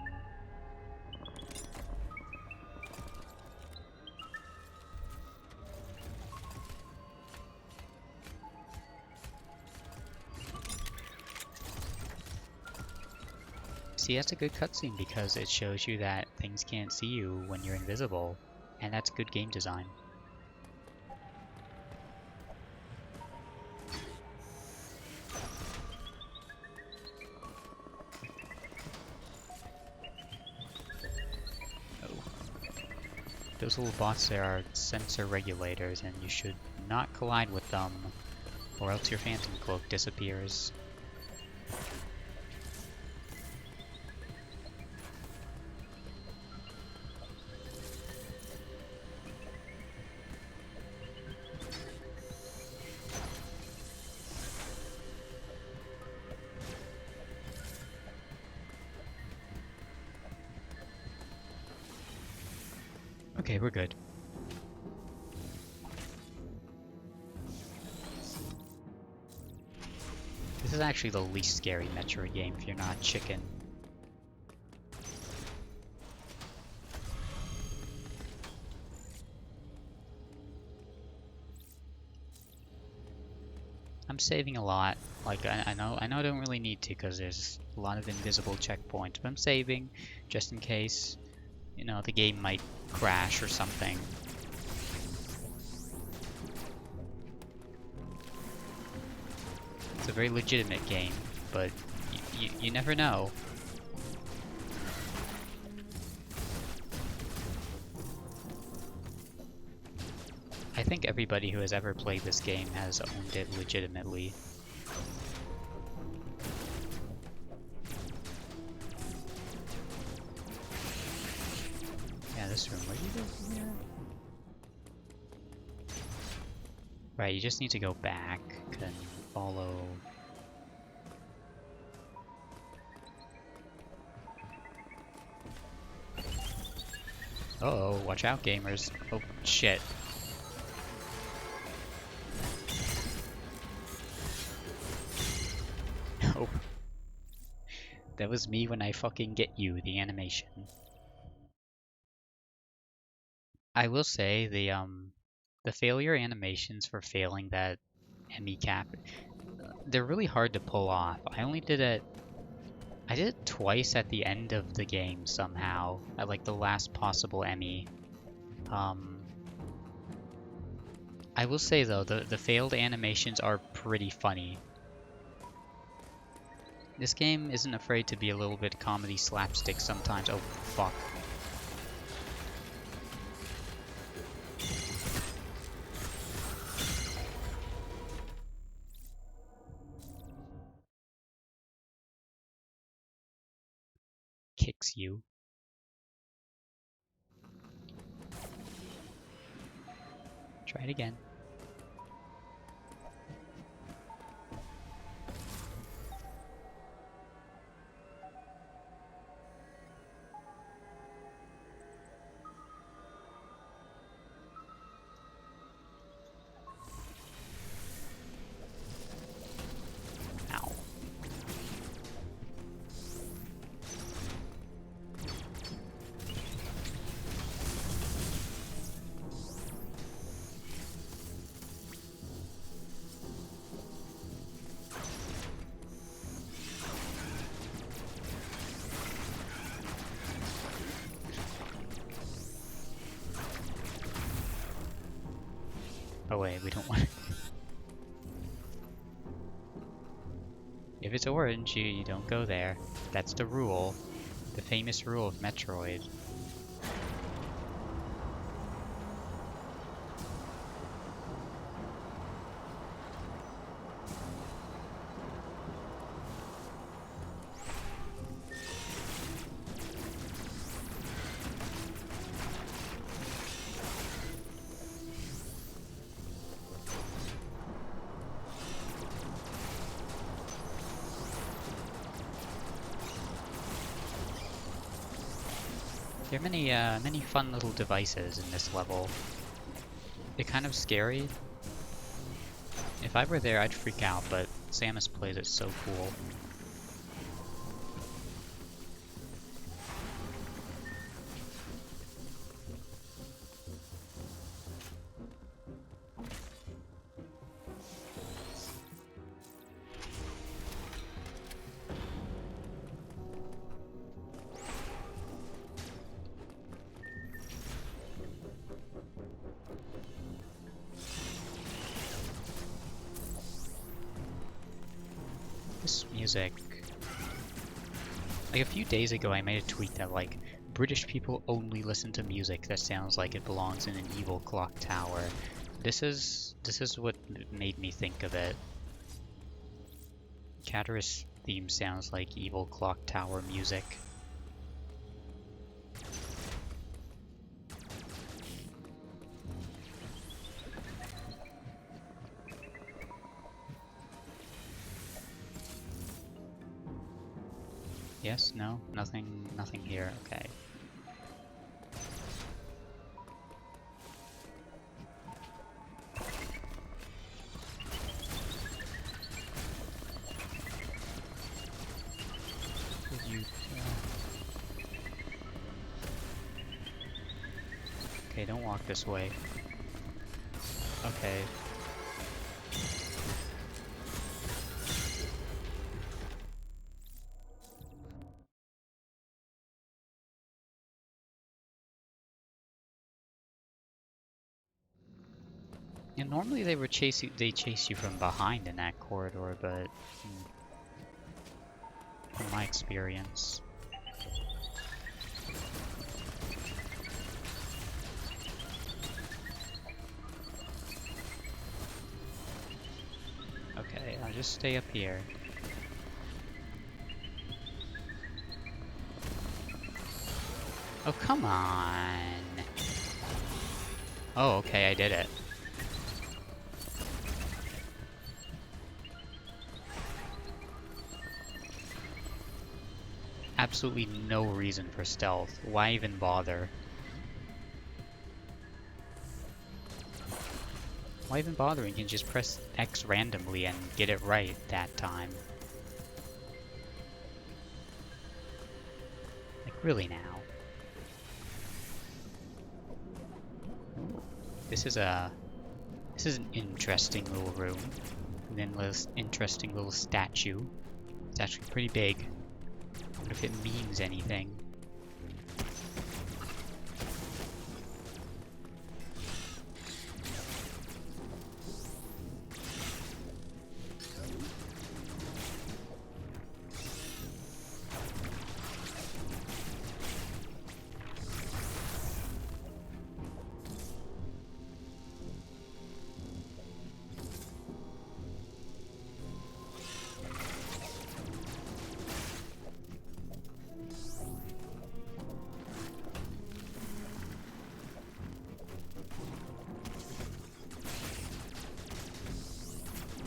See, that's a good cutscene because it shows you that things can't see you when you're invisible, and that's good game design. Oh. Those little bots there are sensor regulators, and you should not collide with them, or else your phantom cloak disappears. Okay, we're good. This is actually the least scary Metroid game if you're not chicken. I'm saving a lot. Like I know I don't really need to because there's a lot of invisible checkpoints, but I'm saving just in case, you know, the game might crash or something. It's a very legitimate game, but you never know. I think everybody who has ever played this game has owned it legitimately. Yeah, this room. Where do you go from here? Right, you just need to go back and follow. Uh-oh, watch out, gamers. Oh, shit. Oh. That was me when I fucking get you, the animation. I will say the failure animations for failing that Emmy cap, they're really hard to pull off. I did it twice at the end of the game somehow, at like the last possible Emmy. I will say though, the failed animations are pretty funny. This game isn't afraid to be a little bit comedy slapstick sometimes. Oh, fuck. Kicks you. Try it again. Ow. Oh wait, we don't want it. If it's orange, you don't go there. That's the rule. The famous rule of Metroid. There are many fun little devices in this level. They're kind of scary. If I were there, I'd freak out, but Samus plays it so cool. This music... Like a few days ago I made a tweet that like, British people only listen to music that sounds like it belongs in an evil clock tower. This is what made me think of it. Cataris theme sounds like evil clock tower music. Yes, no, nothing here, okay. You, okay, don't walk this way. Okay. And normally they chase you from behind in that corridor, but from my experience. Okay, I'll just stay up here. Oh, come on. Oh, okay, I did it. Absolutely no reason for stealth. Why even bother? Why even bother? You can just press X randomly and get it right that time. Like, really now? Ooh, this is an interesting little room. And then this interesting little statue. It's actually pretty big. I wonder if it means anything.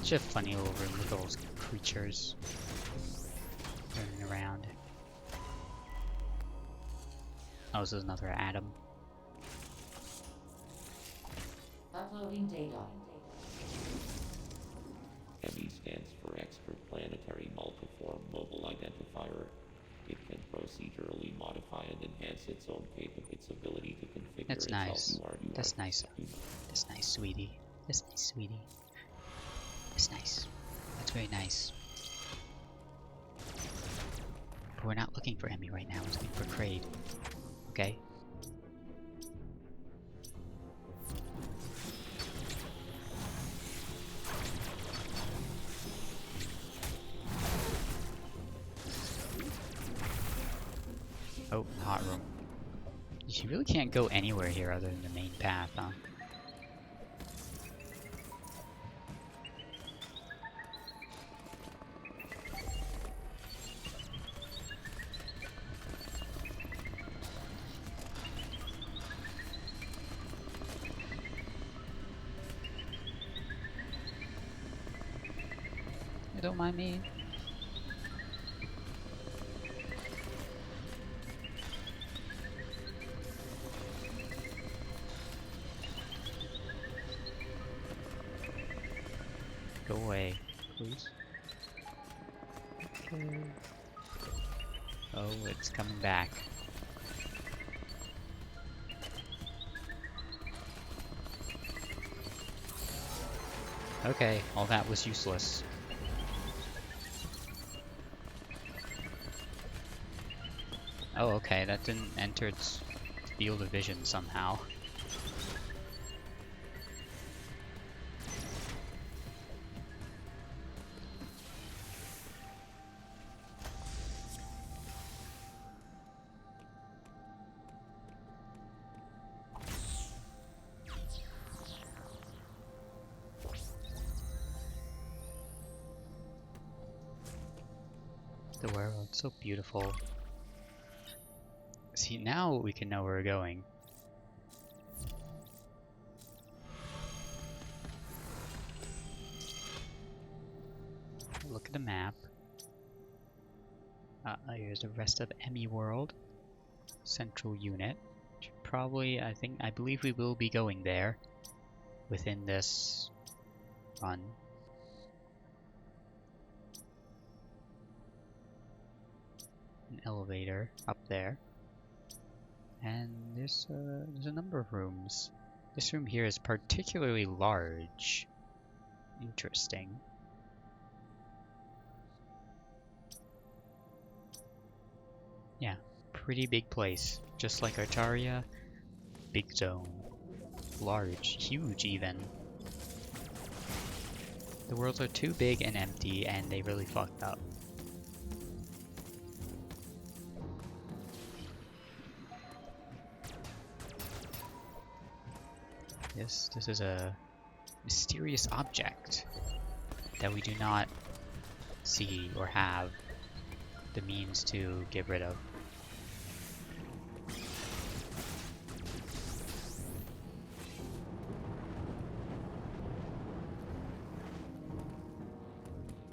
It's a funny little room with those creatures running around. Oh, this is another atom. Uploading data. ME stands for Extraplanetary Multiform Mobile Identifier. It can procedurally modify and enhance its own its ability to configure That's itself. nice. That's nice. That's nice, sweetie. That's nice, sweetie. That's nice. That's very nice. But we're not looking for Emmy right now. We're looking for Kraid. Okay? Oh, hot room. You really can't go anywhere here other than the main path, huh? Don't mind me. away, please. Okay. Oh, it's coming back. Okay, all that was useless. Oh, okay, that didn't enter its field of vision somehow. The world, so beautiful. See, now we can know where we're going. Look at the map. Here's the rest of Emmy World. Central unit. Probably, I believe we will be going there within this run. An elevator up there. And there's a number of rooms. This room here is particularly large. Interesting. Yeah, pretty big place. Just like Artaria, big zone. Large, huge even. The worlds are too big and empty, and they really fucked up. Yes, this is a mysterious object that we do not see or have the means to get rid of.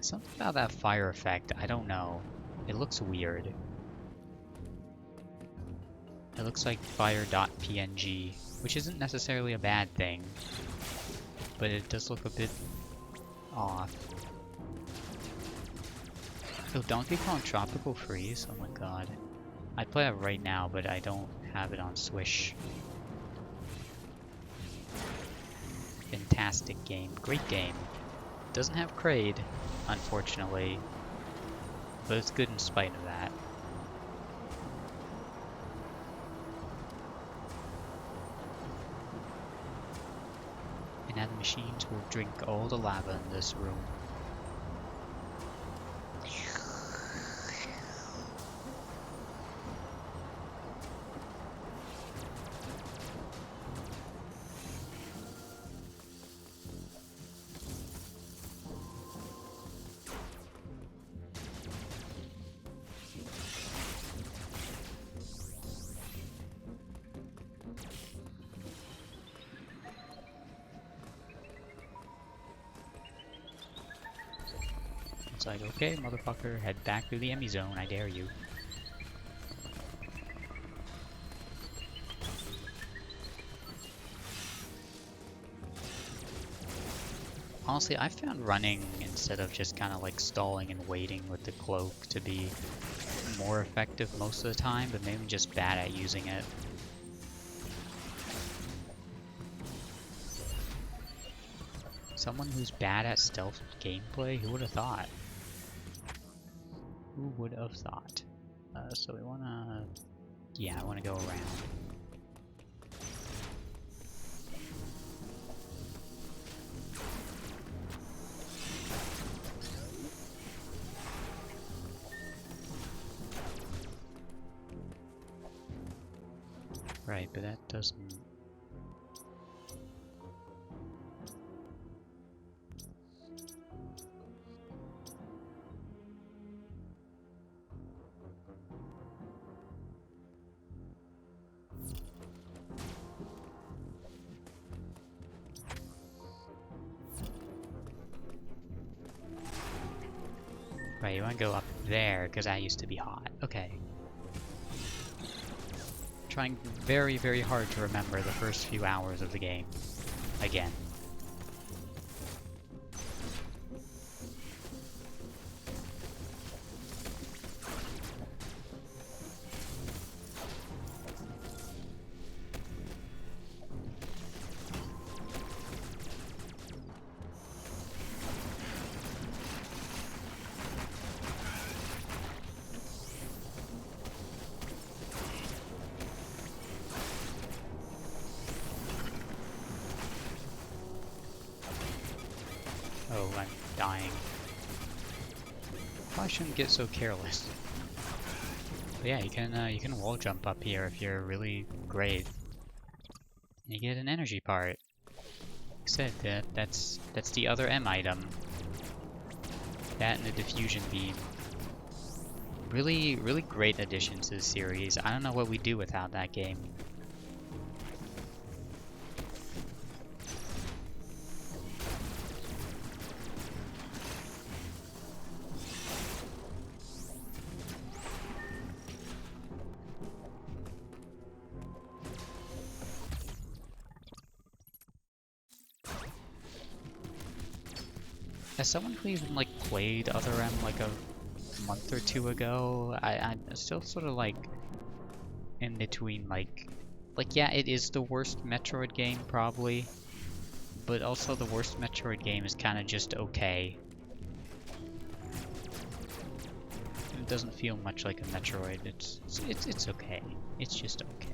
Something about that fire effect, I don't know. It looks weird. It looks like fire.png, which isn't necessarily a bad thing, but it does look a bit off. Oh, Donkey Kong Tropical Freeze? Oh my god. I'd play it right now, but I don't have it on Swish. Fantastic game. Great game. Doesn't have Kraid, unfortunately, but it's good in spite of that. And now the machines will drink all the lava in this room. It's like, okay, motherfucker, head back through the Emmy zone, I dare you. Honestly, I found running instead of just kind of like stalling and waiting with the cloak to be more effective most of the time, but maybe I'm just bad at using it. Someone who's bad at stealth gameplay, who would have thought? Who would have thought? So we wanna... Yeah, I wanna go around. Right, but that doesn't... Right, you want to go up there, because that used to be hot. Okay. Trying very, very hard to remember the first few hours of the game. Again. probably shouldn't get so careless. But yeah, you can wall jump up here if you're really great. You get an energy part. Like I said, that's the other M item. That and the diffusion beam. Really, really great addition to the series. I don't know what we'd do without that game. As someone who even like played Other M like a month or two ago, I'm still sort of like in between like yeah, it is the worst Metroid game probably, but also the worst Metroid game is kind of just okay. It doesn't feel much like a Metroid. It's okay. It's just okay.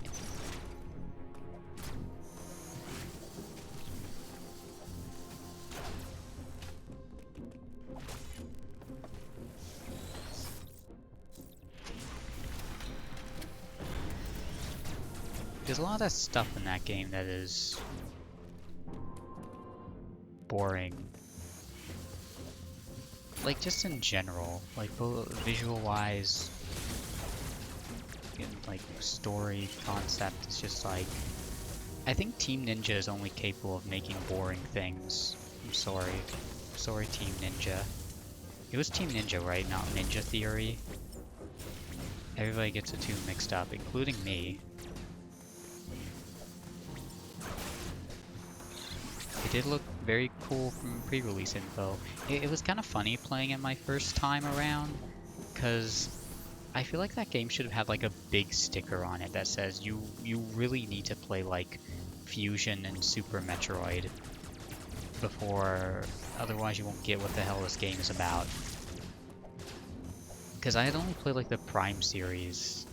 There's a lot of stuff in that game that is boring. Like just in general, like both visual-wise and like story concept, it's just like I think Team Ninja is only capable of making boring things. I'm sorry. Sorry, Team Ninja. It was Team Ninja, right? Not Ninja Theory. Everybody gets the two mixed up, including me. It did look very cool from pre-release info. It was kind of funny playing it my first time around, because I feel like that game should have had like a big sticker on it that says you really need to play like Fusion and Super Metroid before, otherwise you won't get what the hell this game is about. Because I had only played like the Prime series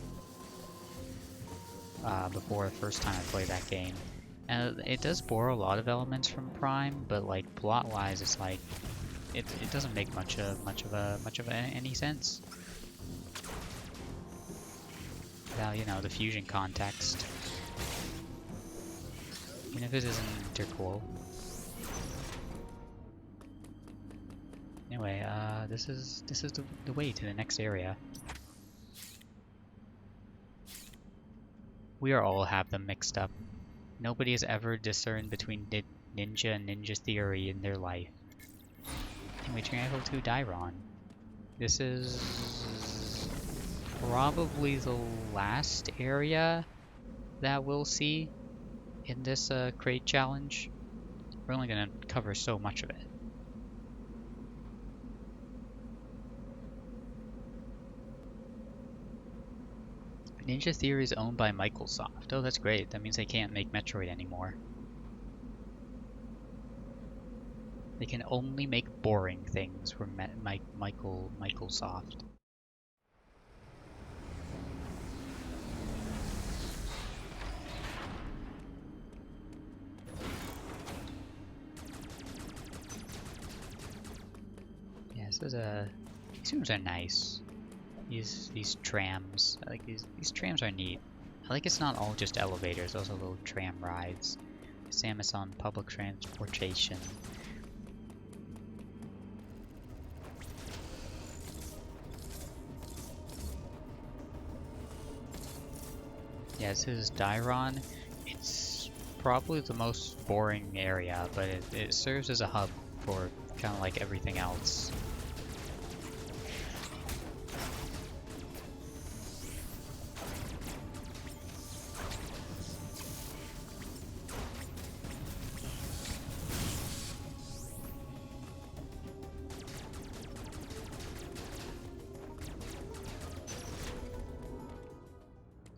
before the first time I played that game. And it does borrow a lot of elements from Prime, but like plot-wise, it's like it doesn't make much of any sense without, you know, the Fusion context. Even if it isn't intercool. Anyway, this is the way to the next area. We all have them mixed up. Nobody has ever discerned between Ninja and Ninja Theory in their life. Anyway, travel to Dairon. This is probably the last area that we'll see in this Kraid challenge. We're only going to cover so much of it. Ninja Theory is owned by Microsoft. Oh, that's great. That means they can't make Metroid anymore. They can only make boring things for Microsoft. Yeah, this is these rooms are nice. These trams, I like these trams are neat. I like it's not all just elevators, also little tram rides. Samus on public transportation. Yeah, this is Dairon. It's probably the most boring area, but it serves as a hub for kind of like everything else.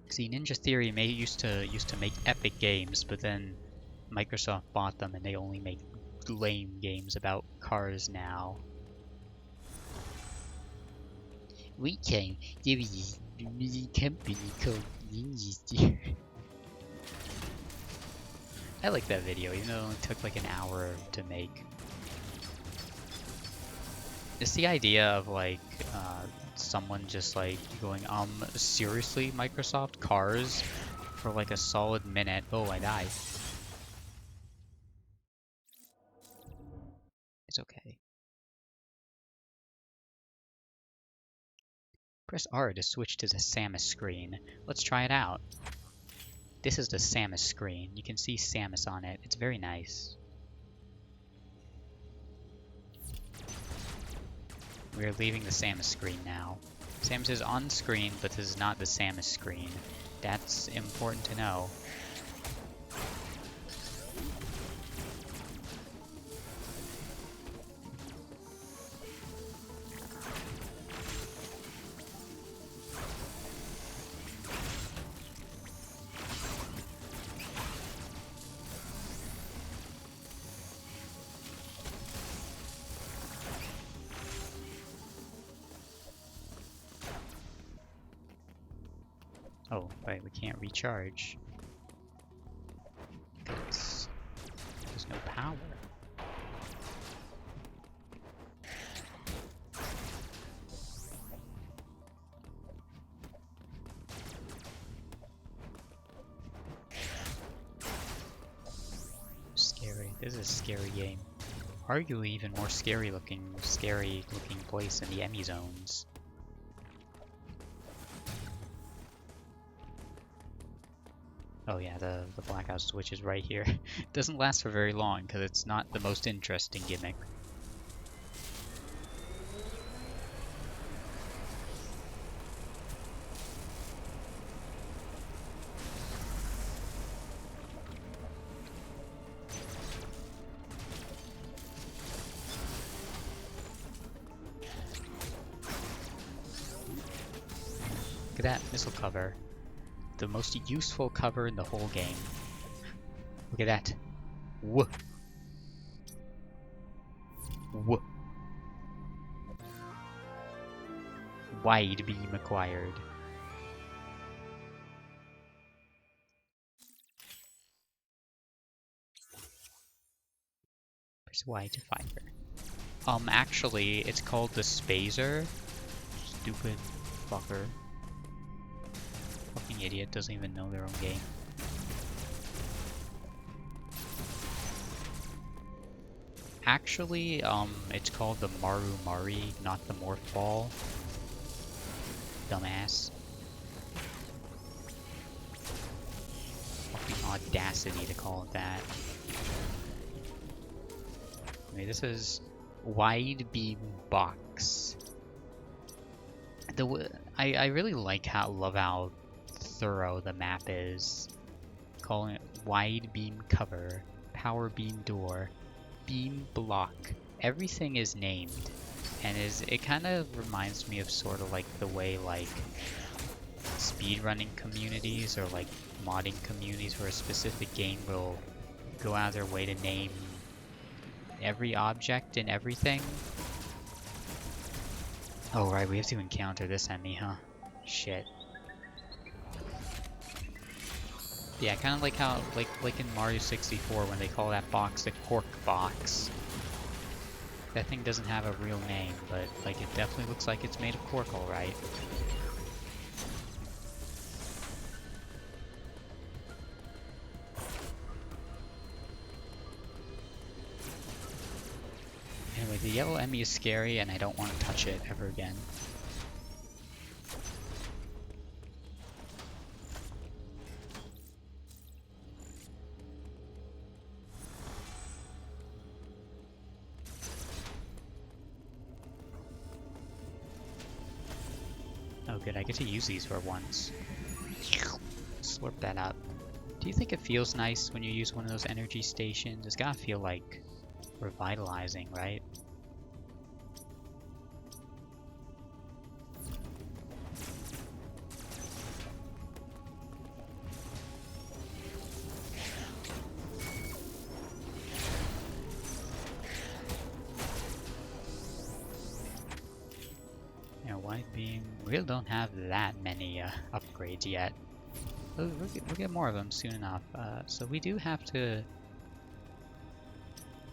See, Ninja Theory used to make epic games, but then Microsoft bought them and they only make lame games about cars now. We came to this mini company called Ninja Theory. I like that video, even though it only took like an hour to make. It's the idea of like someone just like going, seriously, Microsoft cars for like a solid minute. Oh, I died. It's okay. Press R to switch to the Samus screen. Let's try it out. This is the Samus screen. You can see Samus on it. It's very nice. We're leaving the Samus screen now. Samus is on screen, but this is not the Samus screen. That's important to know. Oh, right, we can't recharge. There's no power. Scary. This is a scary game. Arguably even more scary looking place than the Emmy zones. Oh yeah, the blackout switch is right here. It doesn't last for very long because it's not the most interesting gimmick. Look at that missile cover. The most useful cover in the whole game. Look at that. Whoa. Whoa. Wide beam acquired. Press Y to fire. Actually, it's called the Spazer. Stupid fucker. Fucking idiot, doesn't even know their own game. Actually, it's called the Maru Mari, not the Morph Ball. Dumbass. Fucking audacity to call it that. Okay, this is Wide Beam Box. I really love how thorough the map is. Calling it Wide Beam Cover, Power Beam Door, Beam Block. Everything is named, and it kind of reminds me of sort of like the way like speedrunning communities or like modding communities where a specific game will go out of their way to name every object and everything. Oh right, we have to encounter this enemy, huh? Shit. Yeah, kind of like how, like in Mario 64 when they call that box the cork box. That thing doesn't have a real name, but like it definitely looks like it's made of cork, all right. Anyway, the yellow Emmy is scary, and I don't want to touch it ever again. Oh good, I get to use these for once. Slurp that up. Do you think it feels nice when you use one of those energy stations? It's gotta feel like revitalizing, right? Yeah, wide beam. We really don't have that many upgrades yet. We'll get more of them soon enough. So we do have to...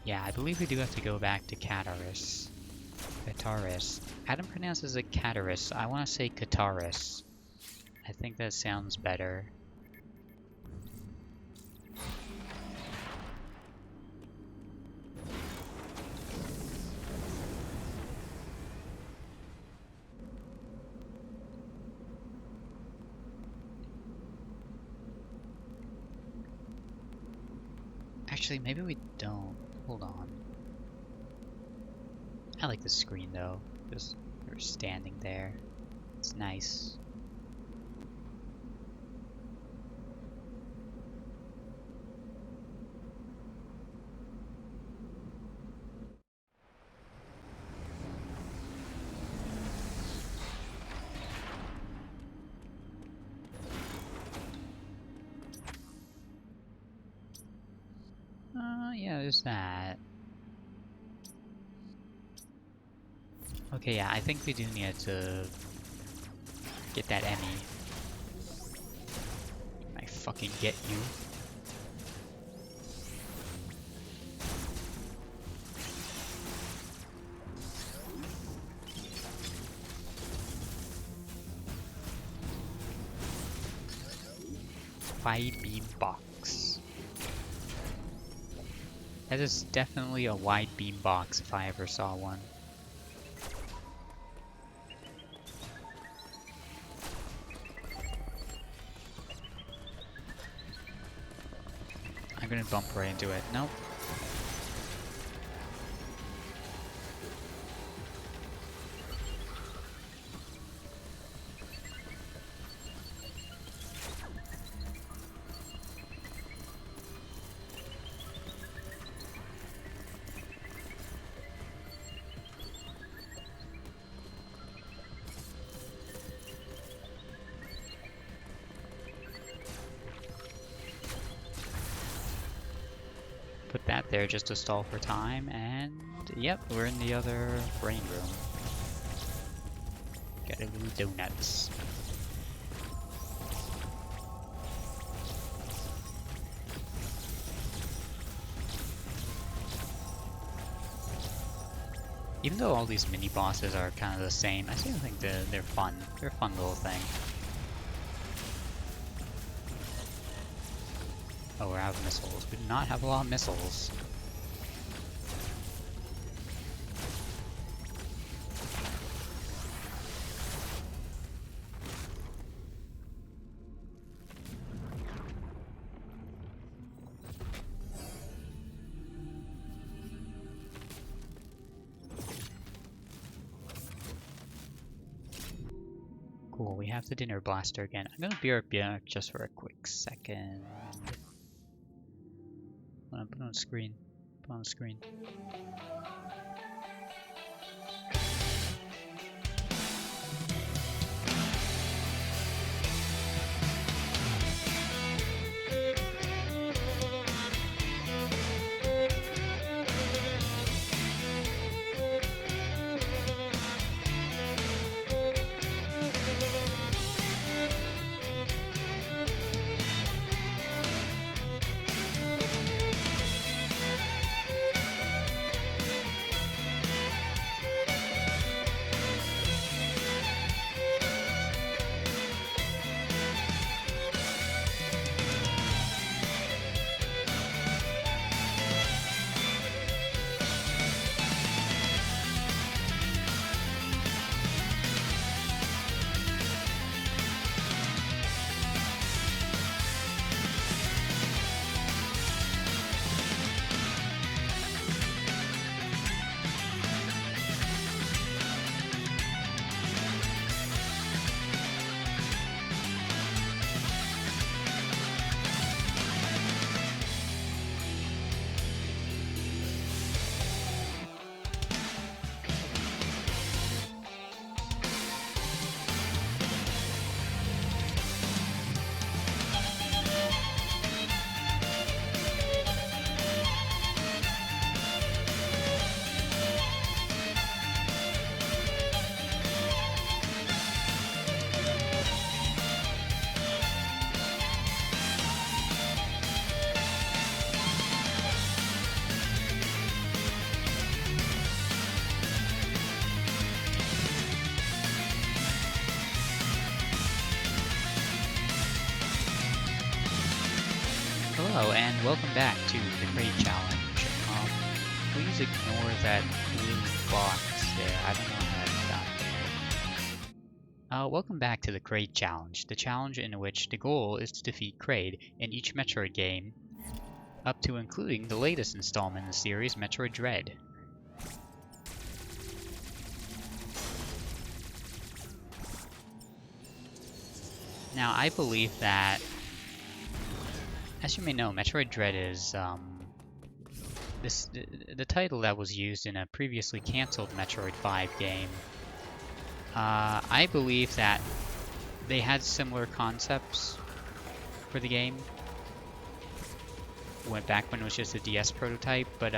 Yeah, I believe we do have to go back to Cataris. Cataris. Adam pronounces it Cataris. I want to say Cataris. I think that sounds better. Actually, maybe we don't. Hold on. I like the screen though. Just we're standing there. It's nice. Yeah, there's that. Okay, yeah, I think we do need to get that Emmy. I fucking get you. Wide beam box. That is definitely a wide beam box if I ever saw one. I'm gonna bump right into it. Nope. Put that there just to stall for time, and yep, we're in the other brain room. Got a little donuts. Even though all these mini bosses are kind of the same, I still think they're fun. They're a fun little thing. Oh, we're out of missiles. We do not have a lot of missiles. Cool, we have the dinner blaster again. I'm gonna be right back just for a quick second. Put on screen. Put on screen. Hello and welcome back to the Kraid Challenge. Please ignore that blue box there. I don't know how that's done. Welcome back to the Kraid Challenge, the challenge in which the goal is to defeat Kraid in each Metroid game, up to including the latest installment in the series, Metroid Dread. Now, I believe that, as you may know, Metroid Dread is the title that was used in a previously cancelled Metroid 5 game. I believe that they had similar concepts for the game. Went back when it was just a DS prototype, but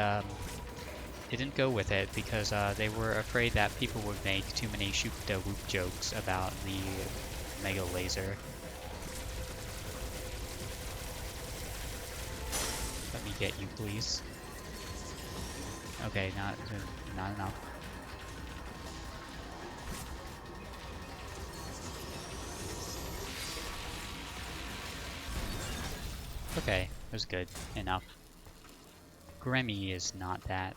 it didn't go with it because they were afraid that people would make too many shoot the whoop jokes about the Mega Laser. Let me get you, please. Okay, not enough. Okay, that was good. Enough. Grammy is not that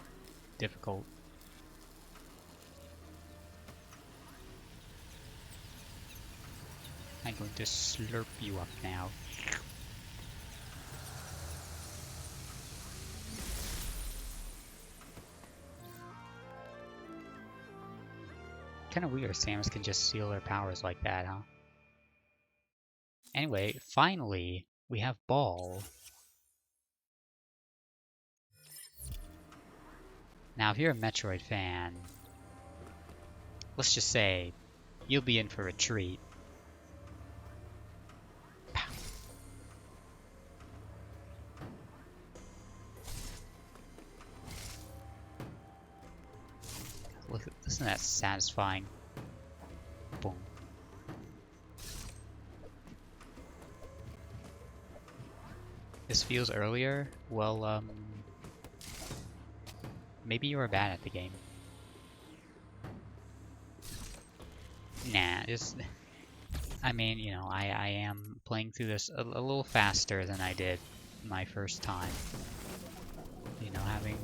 difficult. I'm going to slurp you up now. Kinda weird Samus can just steal their powers like that, huh? Anyway, finally, we have Ball. Now, if you're a Metroid fan, let's just say, you'll be in for a treat. Pow. Look, isn't that satisfying? Boom. This feels earlier? Well, maybe you were bad at the game. Nah, just... I mean, you know, I am playing through this a little faster than I did my first time. You know,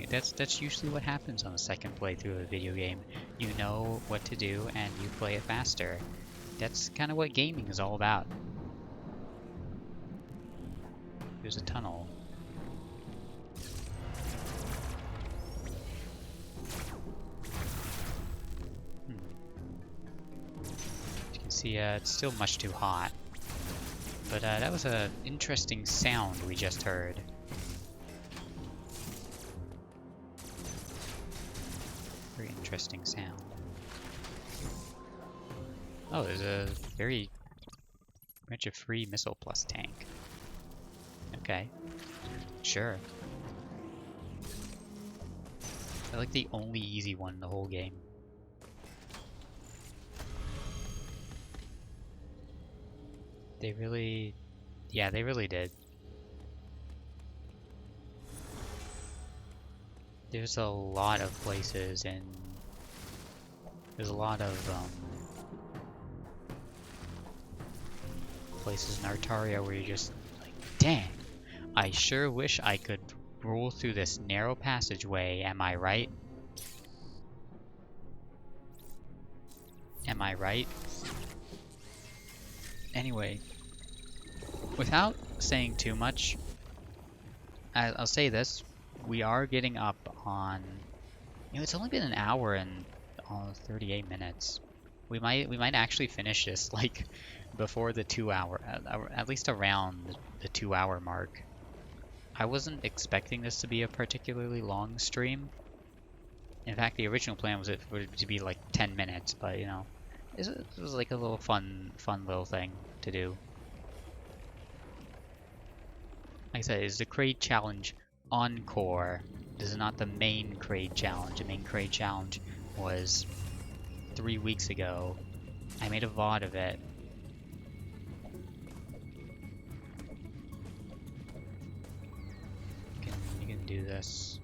that's usually what happens on the second playthrough of a video game. You know what to do and you play it faster. That's kind of what gaming is all about. There's a tunnel. As you can see, it's still much too hot. But that was an interesting sound we just heard. Very interesting sound. Oh, there's a very much a free missile plus tank. Okay, sure. I like the only easy one in the whole game. They really... yeah, they really did. There's a lot of places and there's a lot of places in Artaria where you're just like, dang, I sure wish I could roll through this narrow passageway, am I right? Am I right? Anyway, without saying too much, I'll say this. We are getting up on... you know, it's only been an hour and 38 minutes. We might actually finish this, like, before the 2 hour... at least around the 2 hour mark. I wasn't expecting this to be a particularly long stream. In fact, the original plan was for it to be like 10 minutes, but you know, it was like a little fun little thing to do. Like I said, it's the Kraid Challenge Encore. This is not the main Kraid Challenge. The main Kraid Challenge was 3 weeks ago. I made a VOD of it. You can do this.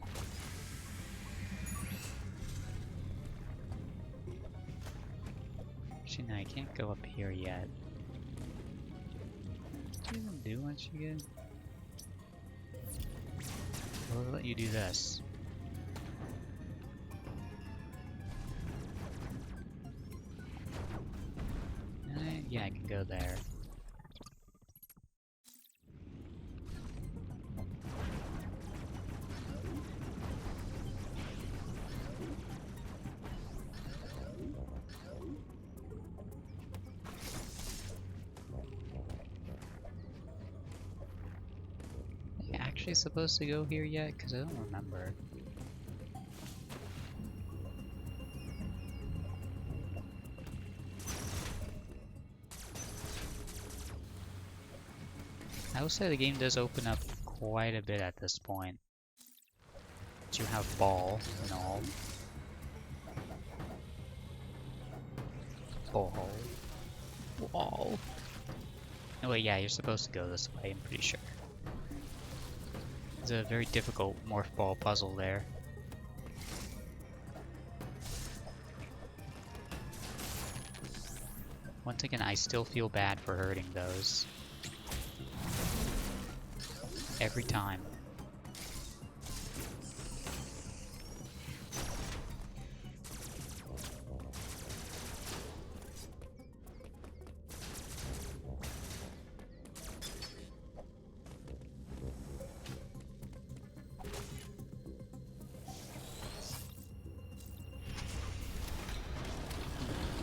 Actually, no, I can't go up here yet. What do you even do once you get... We'll let you do this. Yeah, I can go there. Am I actually supposed to go here yet? Because I don't remember. I will say the game does open up quite a bit at this point. You have ball and all. Ball. Wall. Oh wait, yeah, you're supposed to go this way, I'm pretty sure. It's a very difficult morph ball puzzle there. Once again, I still feel bad for hurting those. Every time.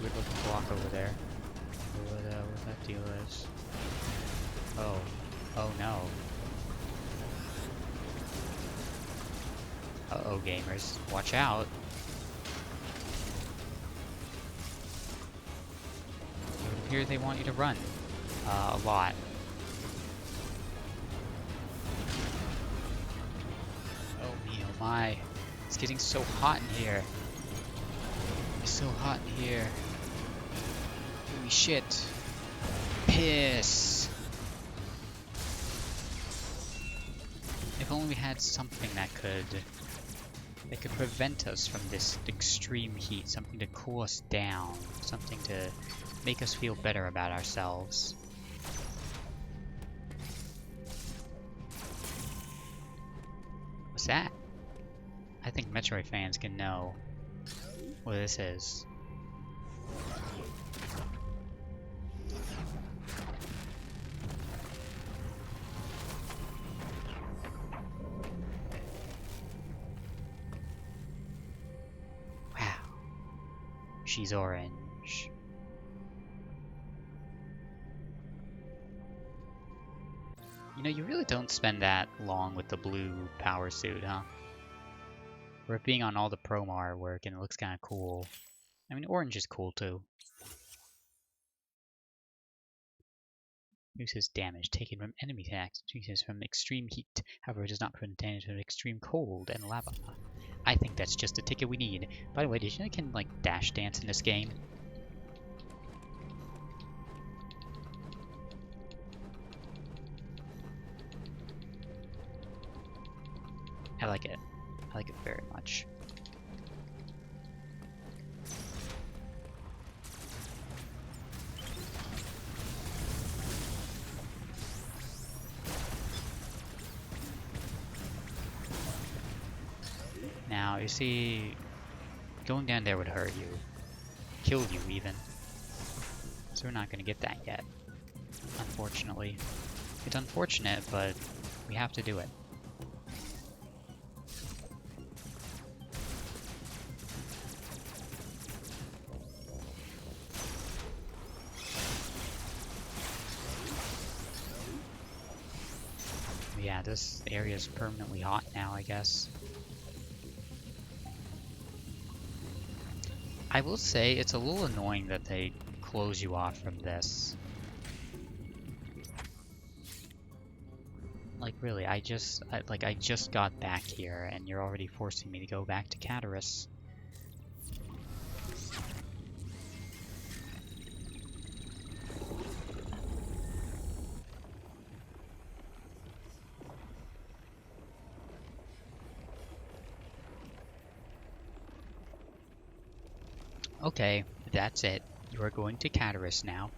Weird looking block over there. What that deal is. Oh. Oh no. Uh-oh, gamers. Watch out. Here they want you to run. A lot. Oh me, oh my. It's getting so hot in here. It's so hot in here. Holy shit. Piss. If only we had something that could prevent us from this extreme heat, something to cool us down, something to make us feel better about ourselves. What's that? I think Metroid fans can know what this is. Wow. She's orange. You know, you really don't spend that long with the blue power suit, huh? We're being on all the promo artwork and it looks kind of cool. I mean, orange is cool too. Reduces damage taken from enemy attacks. Reduces from extreme heat. However, it does not prevent damage from extreme cold and lava. I think that's just the ticket we need. By the way, did you know you can, like, dash dance in this game? I like it. I like it very much. Now, you see, going down there would hurt you. Kill you, even. So we're not going to get that yet. Unfortunately. It's unfortunate, but we have to do it. Yeah, this area is permanently hot now, I guess. I will say it's a little annoying that they close you off from this. Like really, I just got back here and you're already forcing me to go back to Cataris. Okay, that's it. You are going to Cataris now.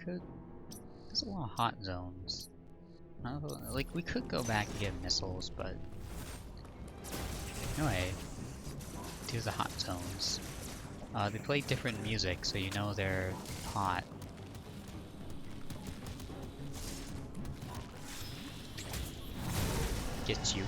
could... There's a lot of hot zones. Like, we could go back and get missiles, but... Anyway, do the hot zones. They play different music, so you know they're hot. Gets you.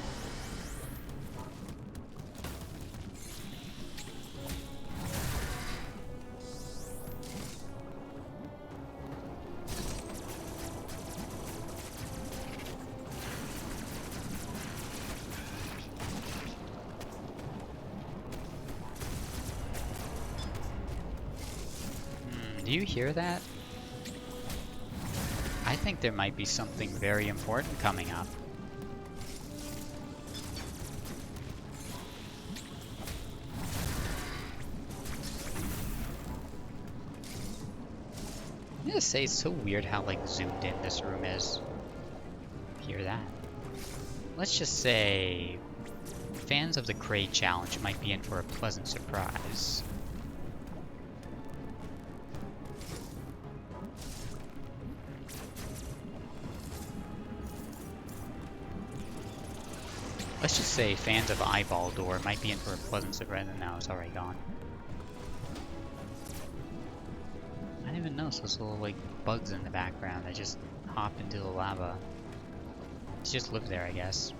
Do you hear that? I think there might be something very important coming up. I'm gonna say it's so weird how like zoomed in this room is. Hear that? Let's just say fans of the Kraid challenge might be in for a pleasant surprise. Let's just say fans of Eyeball Door might be in for a pleasant surprise. No, it's already gone. I didn't even notice those little like bugs in the background that just hop into the lava. They just live there, I guess.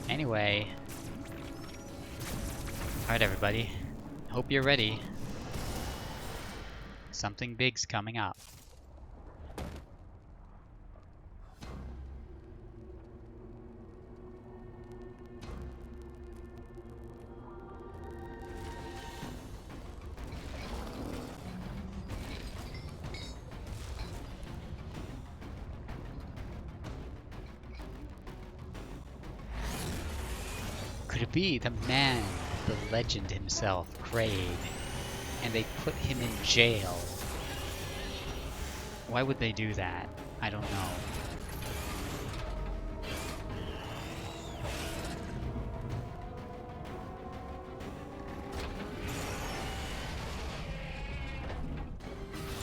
Anyway. Alright everybody. Hope you're ready. Something big's coming up. Could it be the man, the legend himself, Kraid, and they put him in jail? Why would they do that? I don't know.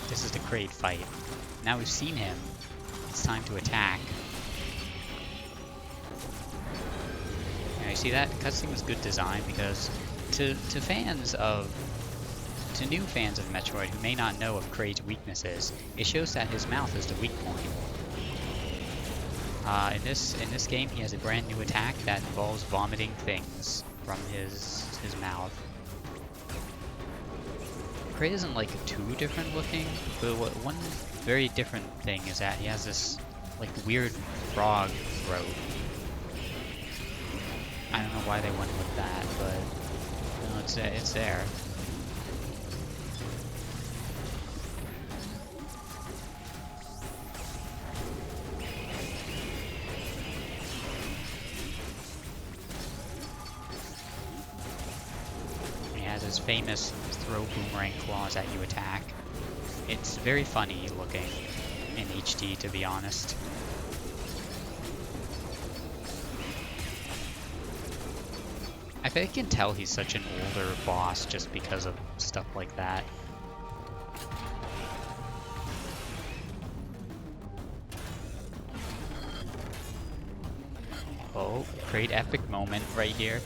This is the Kraid fight. Now we've seen him. It's time to attack. You see that? The cutscene was good design because to new fans of Metroid who may not know of Kraid's weaknesses, it shows that his mouth is the weak point. In this game, he has a brand new attack that involves vomiting things from his mouth. Kraid isn't like too different looking, but one very different thing is that he has this like weird frog throat. I don't know why they went with that, but you know, it's there. He has his famous throw boomerang claws at you attack. It's very funny looking in HD, to be honest. I bet I can tell he's such an older boss just because of stuff like that. Oh, great epic moment right here.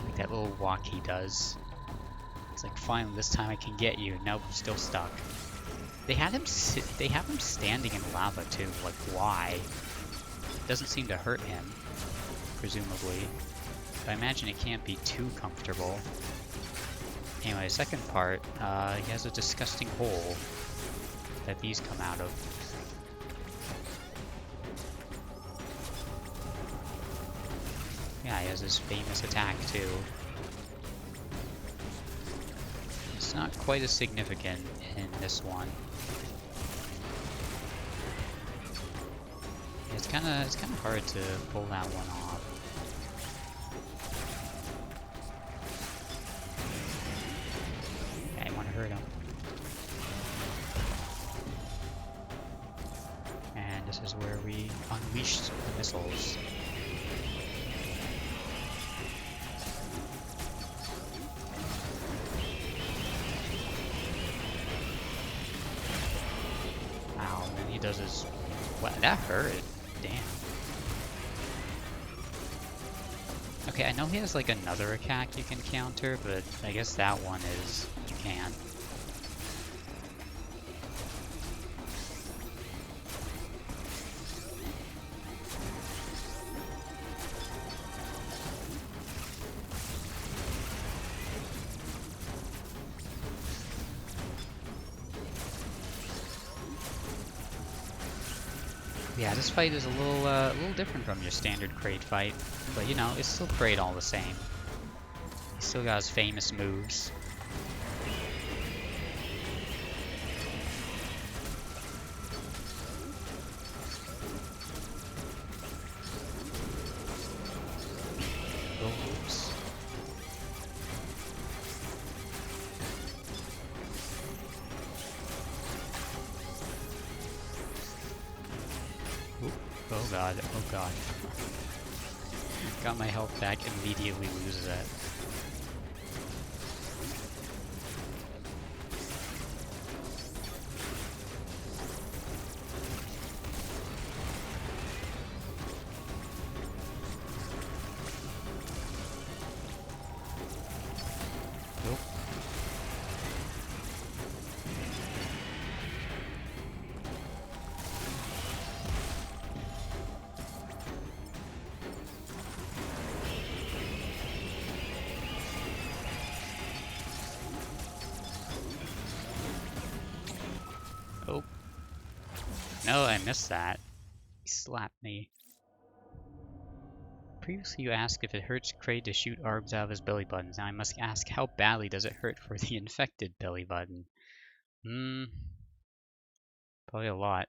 Like that little walk he does. It's like, finally, this time I can get you. Nope, still stuck. They have him standing in lava too. Like, why? It doesn't seem to hurt him, presumably. But I imagine it can't be too comfortable. Anyway, second part, he has a disgusting hole that these come out of. Yeah, he has his famous attack too. It's not quite as significant in this one. It's kind of hard to pull that one off. Yeah, I want to hurt him. And this is where we unleash the missiles. he does his... Wow, that hurt. Damn. Okay, I know he has like another attack you can counter, but I guess that one is... you can't. Yeah, this fight is a little different from your standard Kraid fight, but you know, it's still Kraid all the same. He still got his famous moves. Oops. Oh god, oh god. Got my health back, immediately loses it. Nope. Oh. No, I missed that. He slapped me. Previously you asked if it hurts Kraid to shoot orbs out of his belly buttons. Now I must ask, how badly does it hurt for the infected belly button? Probably a lot.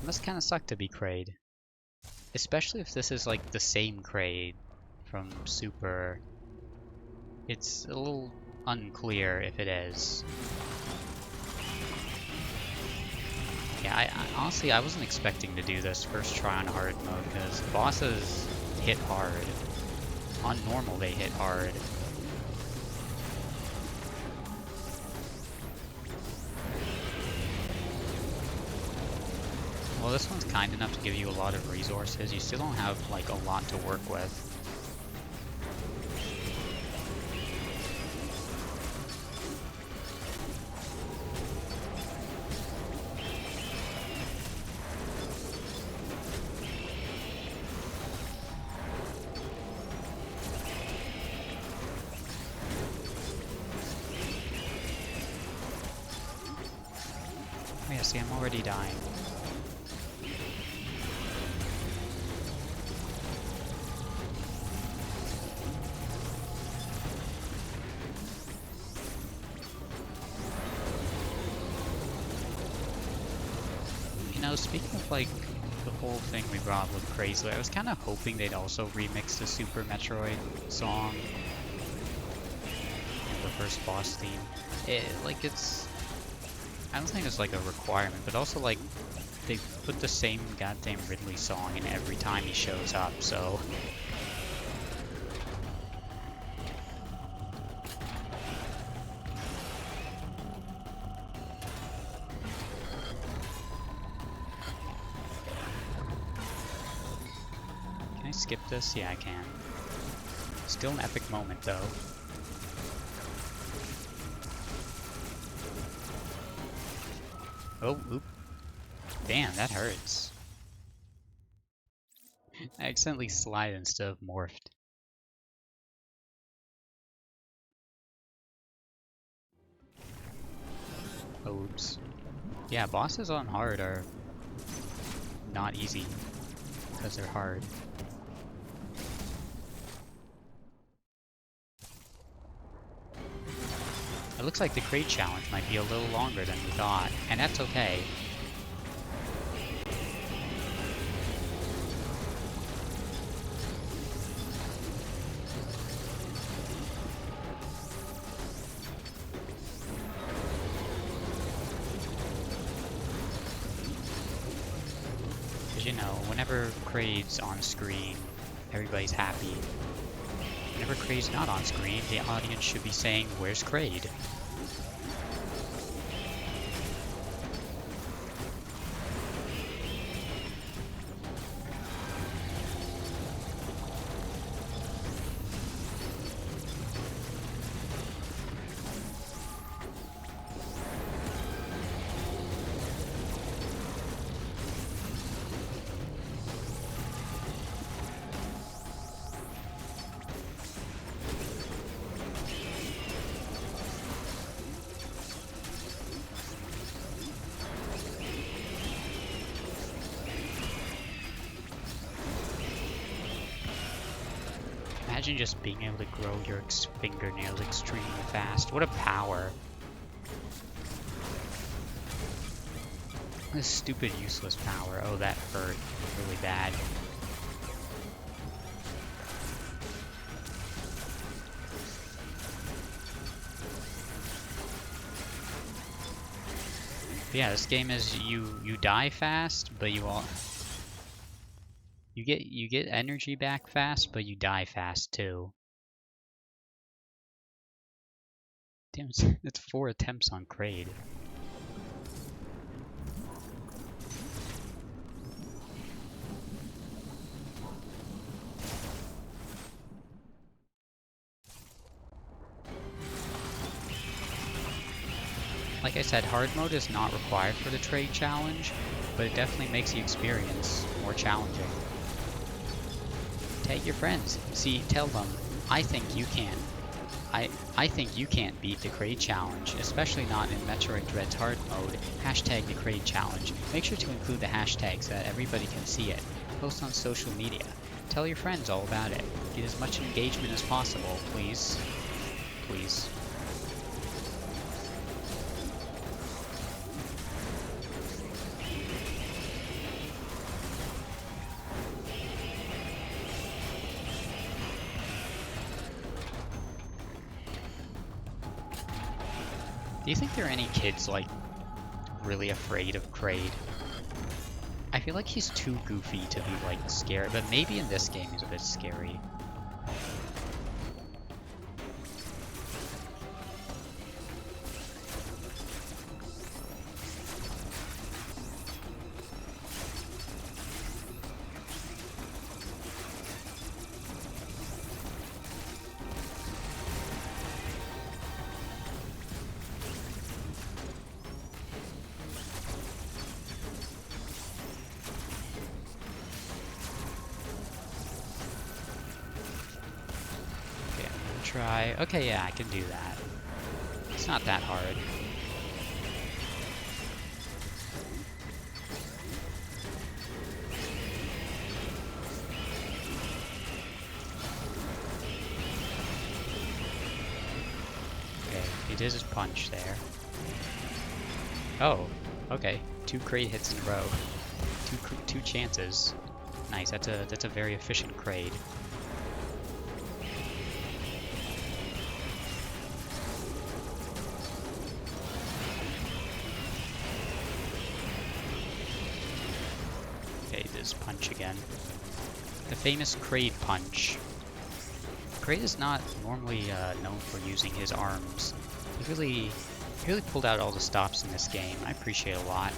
It must kinda suck to be Kraid. Especially if this is like the same Kraid from Super. It's a little unclear if it is. Yeah, I honestly I wasn't expecting to do this first try on hard mode because bosses hit hard. On normal they hit hard. Well, this one's kind enough to give you a lot of resources. You still don't have like a lot to work with. Oh yeah, see, I'm already dying. You know, speaking of like the whole thing we brought up with Crazy, I was kind of hoping they'd also remix the Super Metroid song in the first boss theme. I don't think it's like a requirement, but also like they put the same goddamn Ridley song in every time he shows up, so. Can I skip this? Yeah, I can. Still an epic moment though. Oh, oop. Damn, that hurts. I accidentally slide instead of morphed. Oops. Yeah, bosses on hard are not easy because they're hard. It looks like the Kraid challenge might be a little longer than we thought, and that's okay. Because, you know, whenever Kraid's on screen, everybody's happy. Whenever Kraid's not on screen, the audience should be saying, "Where's Kraid?" Imagine just being able to grow your fingernails extremely fast. What a power. This stupid, useless power. Oh, that hurt really bad. But yeah, this game is you die fast, but you get energy back fast, but you die fast too. Damn, it's 4 attempts on Kraid. Like I said, hard mode is not required for the trade challenge, but it definitely makes the experience more challenging. Tag your friends. See, tell them, I think you can. I think you can't beat the Kraid challenge, especially not in Metroid Dread's hard mode. Hashtag the Kraid challenge. Make sure to include the hashtag so that everybody can see it. Post on social media. Tell your friends all about it. Get as much engagement as possible, please. Please. Do you think there are any kids, like, really afraid of Kraid? I feel like he's too goofy to be, like, scared, but maybe in this game he's a bit scary. Try. Okay, yeah, I can do that. It's not that hard. Okay, he did his punch there. Oh, okay. 2 Kraid hits in a row. Two chances. Nice. That's a very efficient Kraid. Punch again. The famous Kraid punch. Kraid is not normally known for using his arms. He really pulled out all the stops in this game. I appreciate a lot.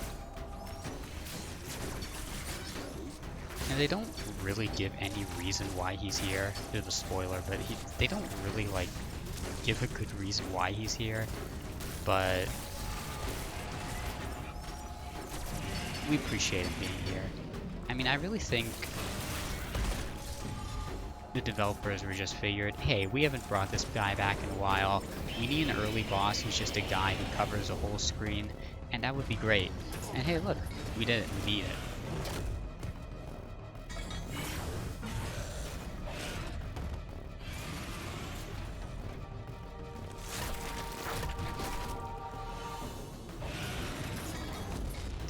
And they don't really give any reason why he's here. Bit of a spoiler, but they don't really like give a good reason why he's here. But we appreciate him being here. I mean, I really think the developers were just figured, hey, we haven't brought this guy back in a while. We need an early boss who's just a guy who covers the whole screen, and that would be great. And hey, look, we did it. We beat it.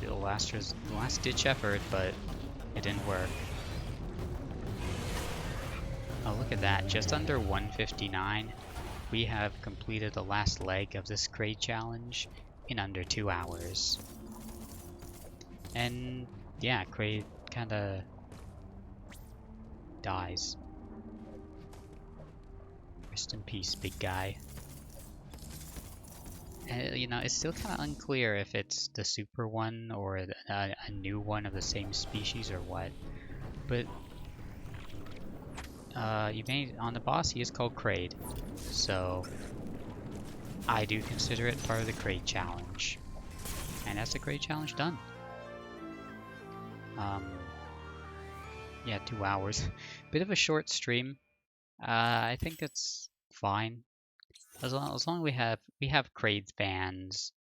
Did the last ditch effort, but it didn't work. Oh, look at that. Just under 159. We have completed the last leg of this Kraid challenge in under 2 hours. And yeah, Kraid kinda dies. Rest in peace, big guy. And, you know, it's still kind of unclear if it's the super one or a new one of the same species or what. But you made on the boss, he is called Kraid, so I do consider it part of the Kraid challenge, and that's the Kraid challenge done. Yeah, 2 hours. Bit of a short stream. I think it's fine as long as we have Kraid fans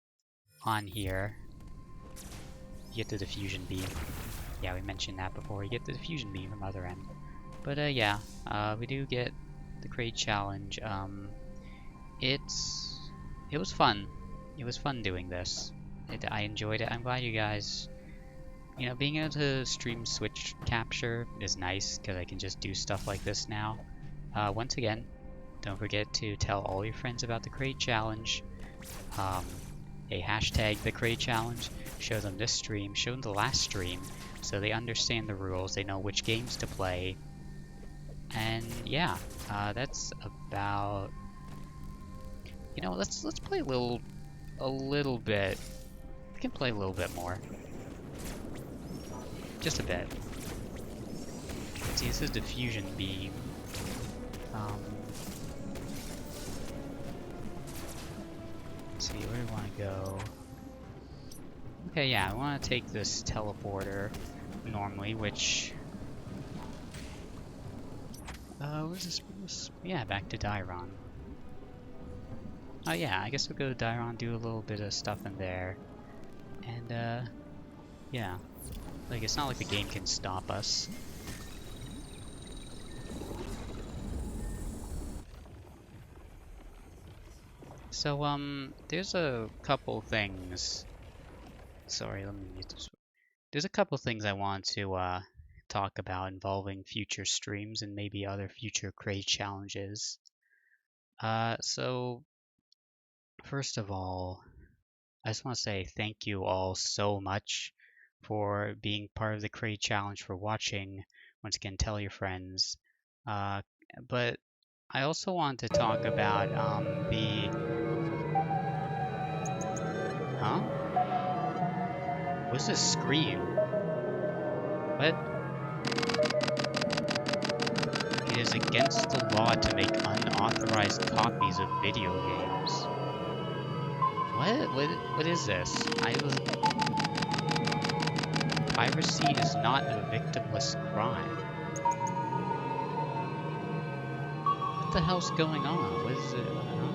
on here. You get the diffusion beam. Yeah, we mentioned that before. You get the diffusion beam from other end. But yeah, we do get the Kraid challenge. It was fun. It was fun doing this. I enjoyed it. I'm glad you guys, you know, being able to stream Switch capture is nice because I can just do stuff like this now. Once again, don't forget to tell all your friends about the Kraid challenge. Hashtag the Kraid challenge. Show them this stream. Show them the last stream, so they understand the rules. They know which games to play. And yeah, that's about. You know, let's play a little bit. We can play a little bit more. Just a bit. Let's see, this is diffusion beam. Let's see, where do we want to go? Okay, yeah, I want to take this teleporter normally, which... where's this? Yeah, back to Dairon. Oh yeah, I guess we'll go to Dairon, do a little bit of stuff in there. And, yeah. Like, it's not like the game can stop us. So, there's a couple things. Sorry, let me mute this. There's a couple things I want to, talk about involving future streams and maybe other future Kraid challenges. So, first of all, I just want to say thank you all so much for being part of the Kraid challenge, for watching. Once again, tell your friends. But I also want to talk about Huh? What's this scream? What? It is against the law to make unauthorized copies of video games. What is this? Piracy is not a victimless crime. What the hell's going on? What is it? Huh?